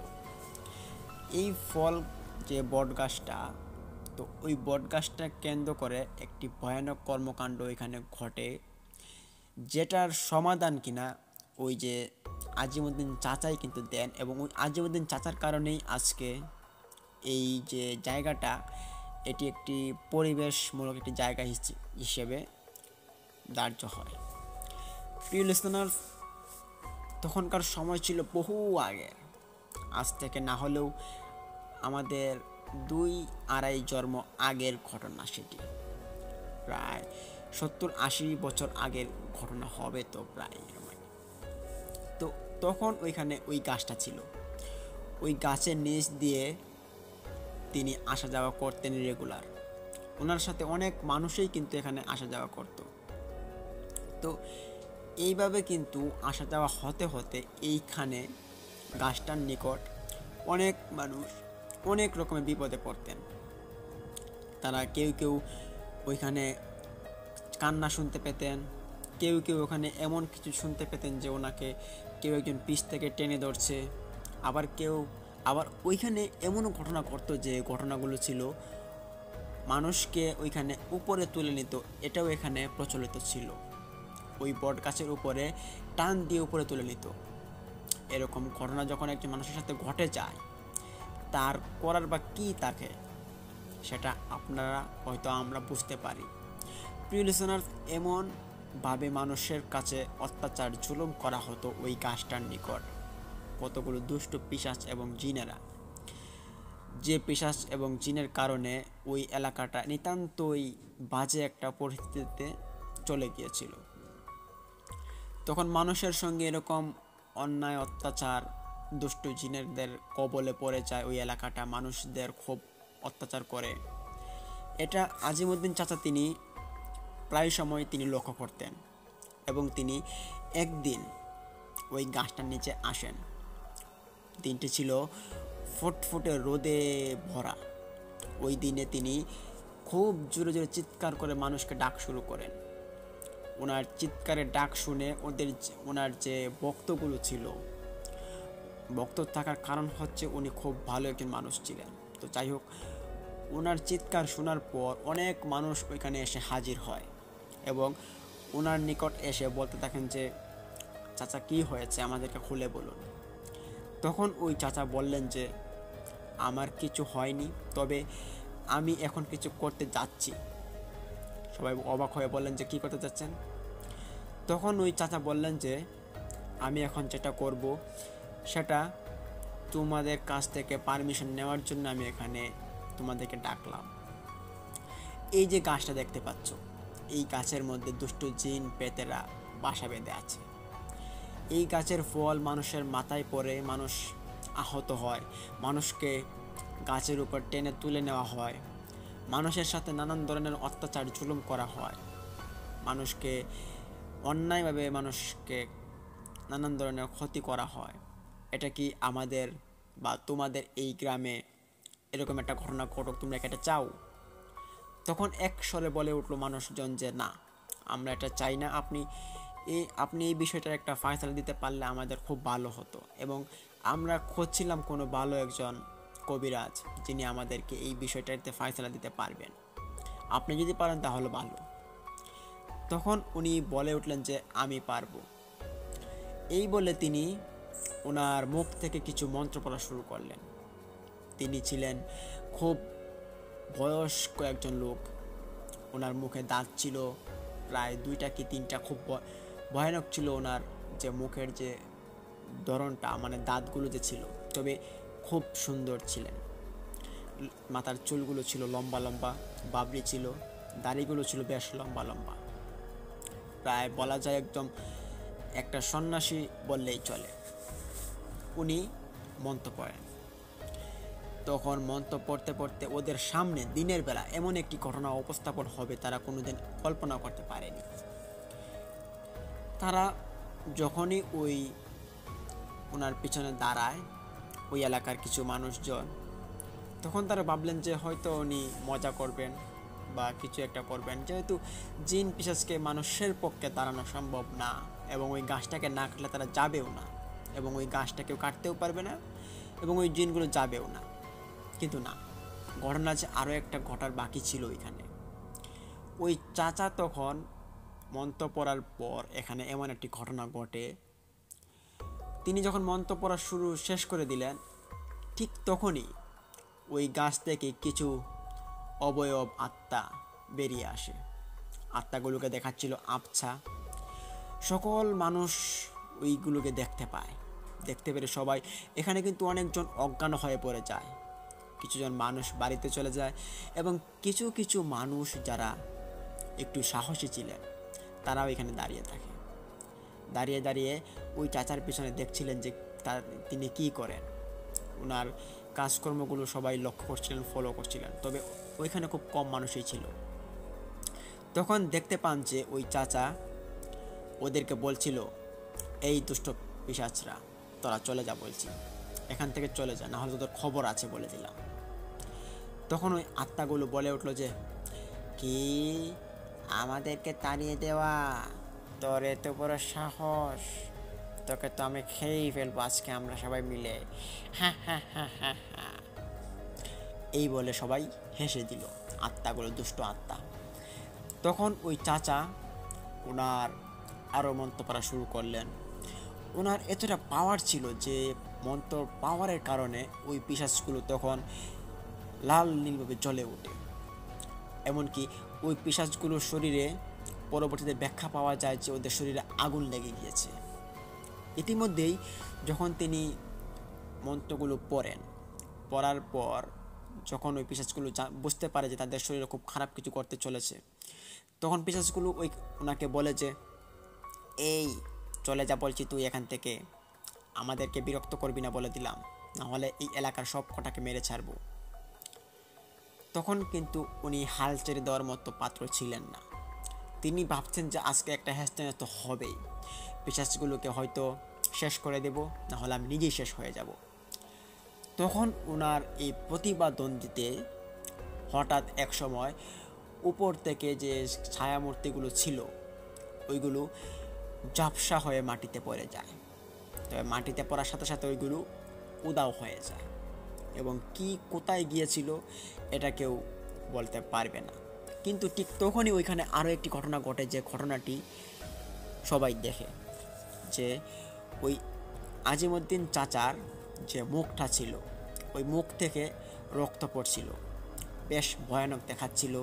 এই ফল যে বট গাছটা, তো ওই বট গাছটা কেন্দ্র করে একটি ভয়ানক কর্মকাণ্ড এখানে ঘটে, যেটার সমাধান কিনা ওই যে আজিমুদ্দিন চাচাই কিন্তু দেন। এবং ওই আজিমুদ্দিন চাচার কারণেই আজকে এই যে জায়গাটা, এটি একটি পরিবেশমূলক একটি জায়গা হিসেবে ধার্য হয়। প্রিয় লিসনার্স, তখনকার সময় ছিল বহু আগের, আজ থেকে না হলেও আমাদের 2-2.5 জন্ম আগের ঘটনা। সেটি প্রায় 70-80 বছর আগের ঘটনা হবে, তো প্রায় এরকম। তো তখন ওইখানে ওই গাছটা ছিল, ওই গাছের নিচ দিয়ে তিনি আসা যাওয়া করতেন রেগুলার। ওনার সাথে অনেক মানুষই কিন্তু এখানে আসা যাওয়া করত। তো এইভাবে কিন্তু আসা যাওয়া হতে হতে এইখানে গাছটার নিকট অনেক মানুষ অনেক রকমের বিপদে পড়তেন। তারা কেউ কেউ ওইখানে কান্না শুনতে পেতেন, কেউ কেউ ওখানে এমন কিছু শুনতে পেতেন যে ওনাকে কেউ একজন পিছ থেকে টেনে ধরছে। আবার ওইখানে এমনও ঘটনা ঘটতো যে ঘটনাগুলো ছিল মানুষকে ওইখানে উপরে তুলে নিত, এটাও এখানে প্রচলিত ছিল। ওই বট গাছের উপরে টান দিয়ে উপরে তুলে নিত। এরকম ঘটনা যখন একজন মানুষের সাথে ঘটে যায়, তার করার বা কী থাকে সেটা আপনারা হয়তো আমরা বুঝতে পারি। প্রিয় লিসনার, এমনভাবে মানুষের কাছে অত্যাচার জুলুম করা হতো ওই গাছটার নিকট। কতগুলো দুষ্ট পিশাচ এবং জিনেরা, যে পিশাচ এবং জিনের কারণে ওই এলাকাটা নিতান্তই বাজে একটা পরিস্থিতিতে চলে গিয়েছিল। তখন মানুষের সঙ্গে এরকম অন্যায় অত্যাচার দুষ্ট জিনেরদের কবলে পড়ে যায় ওই এলাকাটা, মানুষদের খুব অত্যাচার করে। এটা আজিমুদ্দিন চাচা তিনি প্রায় সময় তিনি লক্ষ্য করতেন। এবং তিনি একদিন ওই গাছটার নিচে আসেন। দিনটি ছিল ফুটফুটে রোদে ভরা। ওই দিনে তিনি খুব জোরে জোরে চিৎকার করে মানুষকে ডাক শুরু করেন। ওনার চিৎকারের ডাক শুনে ওনার যে ভক্তগুলো ছিল, ভক্ত থাকার কারণ হচ্ছে উনি খুব ভালো একজন মানুষ ছিলেন। তো যাই হোক, ওনার চিৎকার শোনার পর অনেক মানুষ ওইখানে এসে হাজির হয় এবং ওনার নিকট এসে বলতে থাকেন যে, চাচা কি হয়েছে, আমাদেরকে খুলে বলুন। তখন ওই চাচা বললেন যে, আমার কিছু হয়নি, তবে আমি এখন কিছু করতে যাচ্ছি। সবাই অবাক হয়ে বললেন যে, কি করতে যাচ্ছেন? তখন ওই চাচা বললেন যে, আমি এখন যেটা করব সেটা তোমাদের কাছ থেকে পারমিশন নেওয়ার জন্য আমি এখানে তোমাদেরকে ডাকলাম। এই যে গাছটা দেখতে পাচ্ছ, এই গাছের মধ্যে দুষ্ট জিন পেতেরা বাসা বেঁধে আছে। এই গাছের ফল মানুষের মাথায় পড়ে মানুষ আহত হয়, মানুষকে গাছের উপর টেনে তুলে নেওয়া হয়, মানুষের সাথে নানান ধরনের অত্যাচার জুলুম করা হয়, মানুষকে অন্যায়ভাবে মানুষকে নানান ধরনের ক্ষতি করা হয়। এটা কি আমাদের বা তোমাদের এই গ্রামে এরকম একটা ঘটনা ঘটুক, তোমরা এটা চাও? তখন এক স্বরে বলে উঠলো মানুষজন যে না, আমরা এটা চাই না। আপনি এই বিষয়টার একটা ফয়সালা দিতে পারলে আমাদের খুব ভালো হতো, এবং আমরা খুঁজছিলাম কোনো ভালো একজন কবিরাজ যিনি আমাদেরকে এই বিষয়টাতে ফয়সালা দিতে পারবেন। আপনি যদি পারেন তাহলে ভালো। তখন উনি বলে উঠলেন যে আমি পারবো। এই বলে তিনি ওনার মুখ থেকে কিছু মন্ত্র পড়া শুরু করলেন। তিনি ছিলেন খুব বয়স্ক একজন লোক। ওনার মুখে দাঁত ছিল প্রায় 2টা কি 3টা, খুব ভয়ানক ছিল ওনার যে মুখের যে ধরনটা, মানে দাঁতগুলো যে ছিল, তবে খুব সুন্দর ছিলেন। মাথার চুলগুলো ছিল লম্বা লম্বা, বাবরি ছিল, দাড়িগুলো ছিল বেশ লম্বা লম্বা, প্রায় বলা যায় একদম একটা সন্ন্যাসী বললেই চলে। উনি মন্ত্র পড়েন। তখন মন্ত্র পড়তে পড়তে ওদের সামনে দিনের বেলা এমন একটি ঘটনা উপস্থাপন হবে তারা কোনোদিন কল্পনা করতে পারেনি। তারা যখনই ওনার পিছনে দাঁড়ায় ওই এলাকার কিছু মানুষজন, তখন তারা ভাবলেন যে হয়তো উনি মজা করবেন বা কিছু একটা করবেন, যেহেতু জিন পিশাচকে মানুষের পক্ষে দাঁড়ানো সম্ভব না, এবং ওই গাছটাকে না কাটলে তারা যাবেও না, এবং ওই গাছটা কেউ কাটতেও পারবে না, এবং ওই জিনগুলো যাবেও না। কিন্তু না, ঘটনা যে আরও একটা ঘটার বাকি ছিল ওইখানে। ওই চাচা তখন মন্ত্র পড়ার পর এখানে এমন একটি ঘটনা ঘটে, তিনি যখন মন্ত্র পড়া শেষ করে দিলেন, ঠিক তখনই ওই গাছ থেকে কিছু অবয়ব আত্মা বেরিয়ে আসে। আত্মাগুলোকে দেখাচ্ছিল আবছা। সকল মানুষ ওইগুলোকে দেখতে পায়। দেখতে পেরে সবাই, এখানে কিন্তু অনেকজন অজ্ঞান হয়ে পড়ে যায়, কিছুজন মানুষ বাড়িতে চলে যায়, এবং কিছু কিছু মানুষ যারা একটু সাহসী ছিলেন তারাও এখানে দাঁড়িয়ে থাকে। দাঁড়িয়ে দাঁড়িয়ে ওই চাচার পিছনে দেখছিলেন যে তিনি কি করেন। ওনার কাজকর্মগুলো সবাই লক্ষ্য করছিলেন, ফলো করছিলেন, তবে ওইখানে খুব কম মানুষই ছিল। তখন দেখতে পান যে ওই চাচা ওদেরকে বলছিল, এই দুষ্ট পিশাচরা, তোরা চলে যা বলছি, এখান থেকে চলে যা, না হলে তোদের খবর আছে বলে দিলাম। তখন ওই আত্মাগুলো বলে উঠলো যে কি, আমাদেরকে তাড়িয়ে দেওয়া? তোর এত বড় সাহস, তোকে তো আমি খেয়েই ফেলবো আজকে আমরা সবাই মিলে, হ্যাঁ হ্যাঁ হ্যাঁ হ্যাঁ হ্যাঁ। এই বলে সবাই হেসে দিল, আত্মাগুলো, দুষ্ট আত্মা। তখন ওই চাচা ওনার আরও মন্ত্র পড়া শুরু করলেন। ওনার এতটা পাওয়ার ছিল যে মন্ত্র পাওয়ারের কারণে ওই পিশাচগুলো তখন লাল নীলভাবে জ্বলে ওঠে। এমনকি ওই পিশাচগুলোর শরীরে পরবর্তীতে ব্যাখ্যা পাওয়া যায় যে ওদের শরীরে আগুন লেগে গিয়েছে। ইতিমধ্যেই যখন তিনি মন্ত্রগুলো পড়ার পর যখন ওই পিশাচগুলো বুঝতে পারে যে তাদের শরীরে খুব খারাপ কিছু করতে চলেছে, তখন পিশাচগুলো ওনাকে বলে যে এই চলে যা বলছি তুই এখান থেকে, আমাদেরকে বিরক্ত করবি না বলে দিলাম, নাহলে এই এলাকার সব কটাকে মেরে ছাড়বো। তখন কিন্তু উনি হাল ছেড়ে দেওয়ার মতো পাত্র ছিলেন না। তিনি ভাবছেন যে আজকে একটা হ্যাস্ত হবেই, পিশাচগুলোকে হয়তো শেষ করে দেব, নাহলে আমি নিজেই শেষ হয়ে যাব। তখন ওনার এই প্রতিবাদ্বন্দ্বিতে হঠাৎ এক সময় উপর থেকে যে ছায়ামূর্তিগুলো ছিল ওইগুলো ঝাপসা হয়ে মাটিতে পড়ে যায়। তবে মাটিতে পড়ার সাথে সাথে ওইগুলো উদাও হয়ে যায়, এবং কি কোথায় গিয়েছিল এটা কেউ বলতে পারবে না। কিন্তু ঠিক তখনই ওইখানে আরও একটি ঘটনা ঘটে, যে ঘটনাটি সবাই দেখে, যে ওই আজিমউদ্দিন চাচার যে মুখটা ছিল ওই মুখ থেকে রক্ত পড়ছিল, বেশ ভয়ানক দেখাচ্ছিল।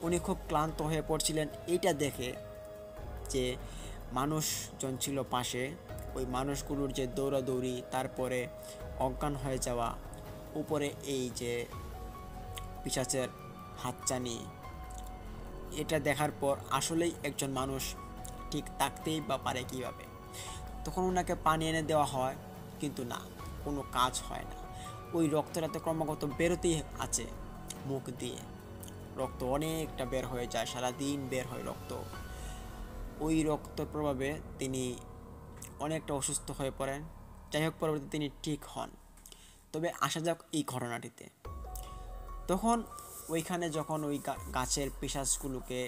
উনি খুব ক্লান্ত হয়ে পড়ছিলেন। এইটা দেখে যে মানুষজন ছিল পাশে, ওই মানুষগুলোর যে দৌড়াদৌড়ি, তারপরে অজ্ঞান হয়ে যাওয়া, উপরে এই যে পিশাচের হাতছানি, এটা দেখার পর আসলেই একজন মানুষ ঠিক থাকতেই বা পারে কীভাবে। তখন ওনাকে পানি এনে দেওয়া হয়, কিন্তু না, কোনো কাজ হয় না। ওই রক্তটা তো ক্রমাগত বেরোতেই আছে মুখ দিয়ে, রক্ত অনেকটা বের হয়ে যায়, সারাদিন বের হয় রক্ত। ওই রক্ত প্রভাবে তিনি অনেকটা অসুস্থ হয়ে পড়েন। যাই হোক, পরবর্তীতে তিনি ঠিক হন। তো তবে আসা যাক এই ঘটনাটিতে। তখন ওইখানে যখন ওই গাছের পিশাচগুলোকে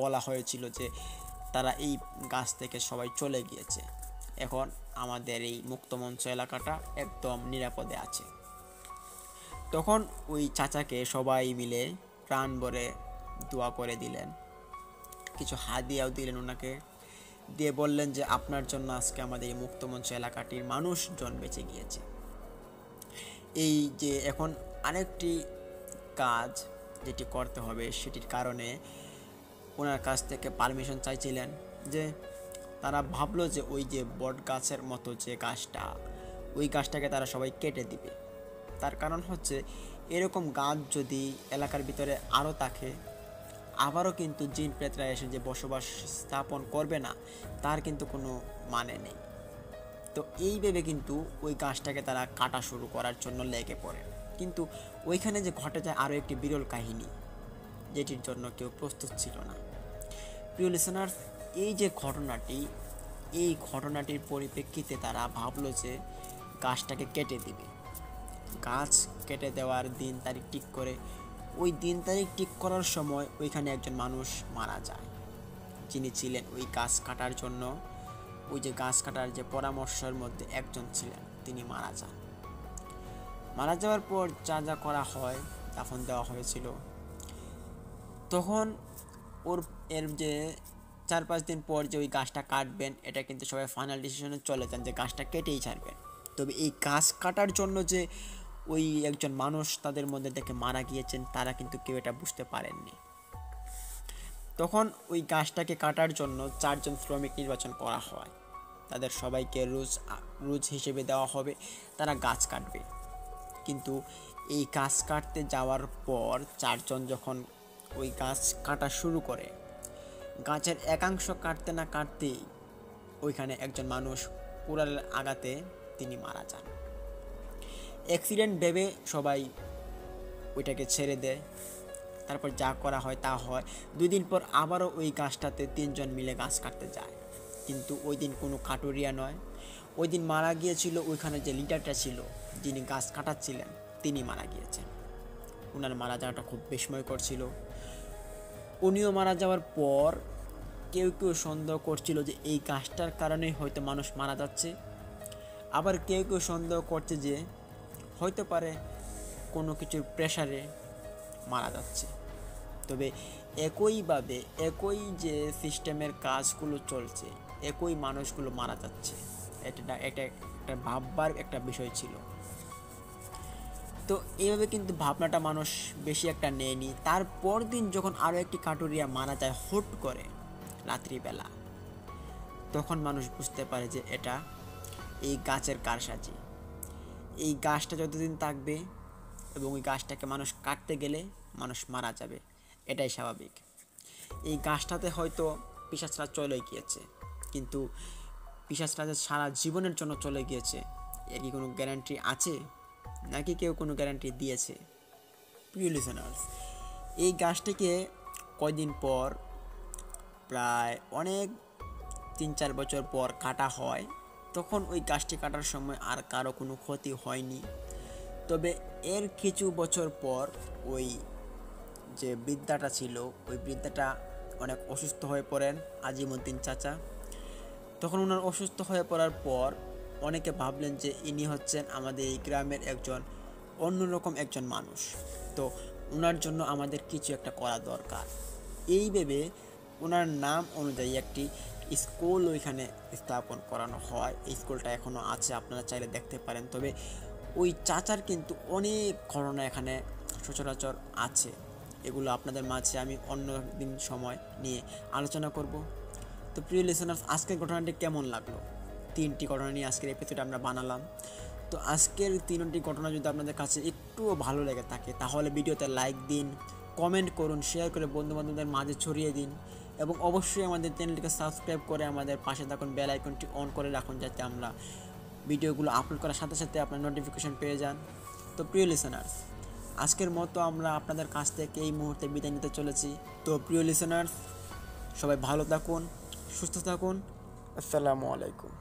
বলা হয়েছিল যে তারা এই গাছ থেকে সবাই চলে গিয়েছে, এখন আমাদের এই মুক্তমঞ্চ এলাকাটা একদম নিরাপদে আছে। তখন ওই চাচাকে সবাই মিলে প্রাণ ভরে দোয়া করে দিলেন, কিছু হাদিয়াও দিলেন ওনাকে, দিয়ে বললেন যে আপনার জন্য আজকে আমাদের এই মুক্তমঞ্চ এলাকাটির মানুষজন বেঁচে গিয়েছে। এই যে এখন আরেকটি কাজ যেটি করতে হবে, সেটির কারণে ওনার কাছ থেকে পারমিশন চাইছিলেন, যে তারা ভাবলো যে ওই যে বট গাছের মতো যে গাছটা, ওই গাছটাকে তারা সবাই কেটে দিবে। তার কারণ হচ্ছে এরকম গাছ যদি এলাকার ভিতরে আরও থাকে, আবারও কিন্তু জিন প্রেতরা এসে যে বসবাস স্থাপন করবে না, তার কিন্তু কোনো মানে নেই। তো এই ভেবে কিন্তু ওই গাছটাকে তারা কাটা শুরু করার জন্য লেগে পড়ে। কিন্তু ওইখানে যে ঘটে যায় আরও একটি বিরল কাহিনী, যেটির জন্য কেউ প্রস্তুত ছিল না। প্রিয় লিসেনার্স, এই যে ঘটনাটি, এই ঘটনাটির পরিপ্রেক্ষিতে তারা ভাবলো যে গাছটাকে কেটে দিবে। গাছ কেটে দেওয়ার দিন তারিখ ঠিক করে, ওই দিন তারিখ ঠিক করার সময় ওইখানে একজন মানুষ মারা যায়, যিনি ছিলেন ওই গাছ কাটার জন্য, ওই যে গাছ কাটার যে পরামর্শের মধ্যে একজন ছিলেন, তিনি মারা যান। মারা যাওয়ার পর যা যা করা হয়, দাফন দেওয়া হয়েছিল। তখন এর যে 4-5 দিন পর যে ওই গাছটা কাটবেন, এটা কিন্তু সবাই ফাইনাল ডিসিশনে চলে যান যে গাছটা কেটেই ছাড়বেন। তবে এই গাছ কাটার জন্য যে ওই একজন মানুষ তাদের মধ্যে থেকে মারা গিয়েছেন, তারা কিন্তু কেউ এটা বুঝতে পারেননি। তখন ওই গাছটাকে কাটার জন্য 4 জন শ্রমিক নির্বাচন করা হয়। তাদের সবাইকে রোজ হিসেবে দেওয়া হবে, তারা গাছ কাটবে। কিন্তু এই গাছ কাটতে যাওয়ার পর 4 জন যখন ওই গাছ কাটা শুরু করে, গাছের একাংশ কাটতে না কাটতেই ওইখানে একজন মানুষ কুড়ালের আঘাতে তিনি মারা যান। অ্যাক্সিডেন্ট ভেবে সবাই ওইটাকে ছেড়ে দেয়। তারপর যা করা হয় তা হয়। 2 দিন পর আবারও ওই গাছটাতে 3 জন মিলে গাছ কাটতে যায়, কিন্তু ওই দিন কোনো কাটুরিয়া নয়, ওই দিন মারা গিয়েছিল ওইখানে যে লিডারটা ছিল, যিনি গাছ কাটাচ্ছিলেন, তিনি মারা গিয়েছেন। ওনার মারা যাওয়াটা খুব বিস্ময়কর ছিল। উনিও মারা যাওয়ার পর কেউ কেউ সন্দেহ করছিল যে এই গাছটার কারণেই হয়তো মানুষ মারা যাচ্ছে, আবার কেউ কেউ সন্দেহ করছে যে হয়তো পারে কোনো কিছুর প্রেসারে মারা যাচ্ছে। তবে একইভাবে একই যে সিস্টেমের কাজগুলো চলছে, একই মানুষগুলো মারা যাচ্ছে, এটা একটা ভাববার একটা বিষয় ছিল। তো এইভাবে কিন্তু ভাবনাটা মানুষ বেশি একটা নেয়নি। তারপর দিন যখন আরও একটি কাটুরিয়া মারা যায় হুট করে রাত্রিবেলা, তখন মানুষ বুঝতে পারে যে এটা এই গাছের কারসাজি। এই গাছটা যতদিন থাকবে এবং ওই গাছটাকে মানুষ কাটতে গেলে মানুষ মারা যাবে, এটাই স্বাভাবিক। এই গাছটাতে হয়তো পিশাচরা চলে গিয়েছে, কিন্তু পিশাচরা যে সারা জীবনের জন্য চলে গিয়েছে, এর কি কোনো গ্যারান্টি আছে, নাকি কেউ কোনো গ্যারান্টি দিয়েছে? প্রিয় লিসেনার্স, এই গাছটিকে কয়দিন পর, প্রায় অনেক 3-4 বছর পর কাটা হয়। তখন ওই গাছটি কাটার সময় আর কারো কোনো ক্ষতি হয়নি। তবে এর কিছু বছর পর ওই যে বৃদ্ধাটা ছিল, ওই বৃদ্ধাটা অনেক অসুস্থ হয়ে পড়েন, আজিমউদ্দিন চাচা। তখন ওনার অসুস্থ হয়ে পড়ার পর অনেকে ভাবলেন যে ইনি হচ্ছেন আমাদের এই গ্রামের একজন অন্যরকম একজন মানুষ, তো ওনার জন্য আমাদের কিছু একটা করা দরকার। এই ভেবে ওনার নাম অনুযায়ী একটি স্কুল ওইখানে স্থাপন করানো হয়। এই স্কুলটা এখনও আছে, আপনারা চাইলে দেখতে পারেন। তবে ওই চাচার কিন্তু অনেক ঘটনা এখানে সচরাচর আছে, এগুলো আপনাদের মাঝে আমি অন্য দিন সময় নিয়ে আলোচনা করব। তো প্রিয় লিসেনার্স, আজকের ঘটনাটি কেমন লাগলো? 3টি ঘটনা নিয়ে আজকের এপিসোড আমরা বানালাম। তো আজকের 3টি ঘটনা যদি আপনাদের কাছে একটুও ভালো লেগে থাকে, তাহলে ভিডিওতে লাইক দিন, কমেন্ট করুন, শেয়ার করে বন্ধুবান্ধবদের মাঝে ছড়িয়ে দিন, এবং অবশ্যই আমাদের চ্যানেলটিকে সাবস্ক্রাইব করে আমাদের পাশে থাকুন, বেল আইকনটি অন করে রাখুন, যাতে আমরা ভিডিওগুলো আপলোড করার সাথে সাথে আপনার নোটিফিকেশন পেয়ে যান। তো প্রিয় লিসেনার্স, আজকের মতো আমরা আপনাদের কাছ থেকে এই মুহূর্তে বিদায় নিতে চলেছি। তো প্রিয় লিসেনার্স, সবাই ভালো থাকুন, সুস্থ থাকুন। আসসালামু আলাইকুম।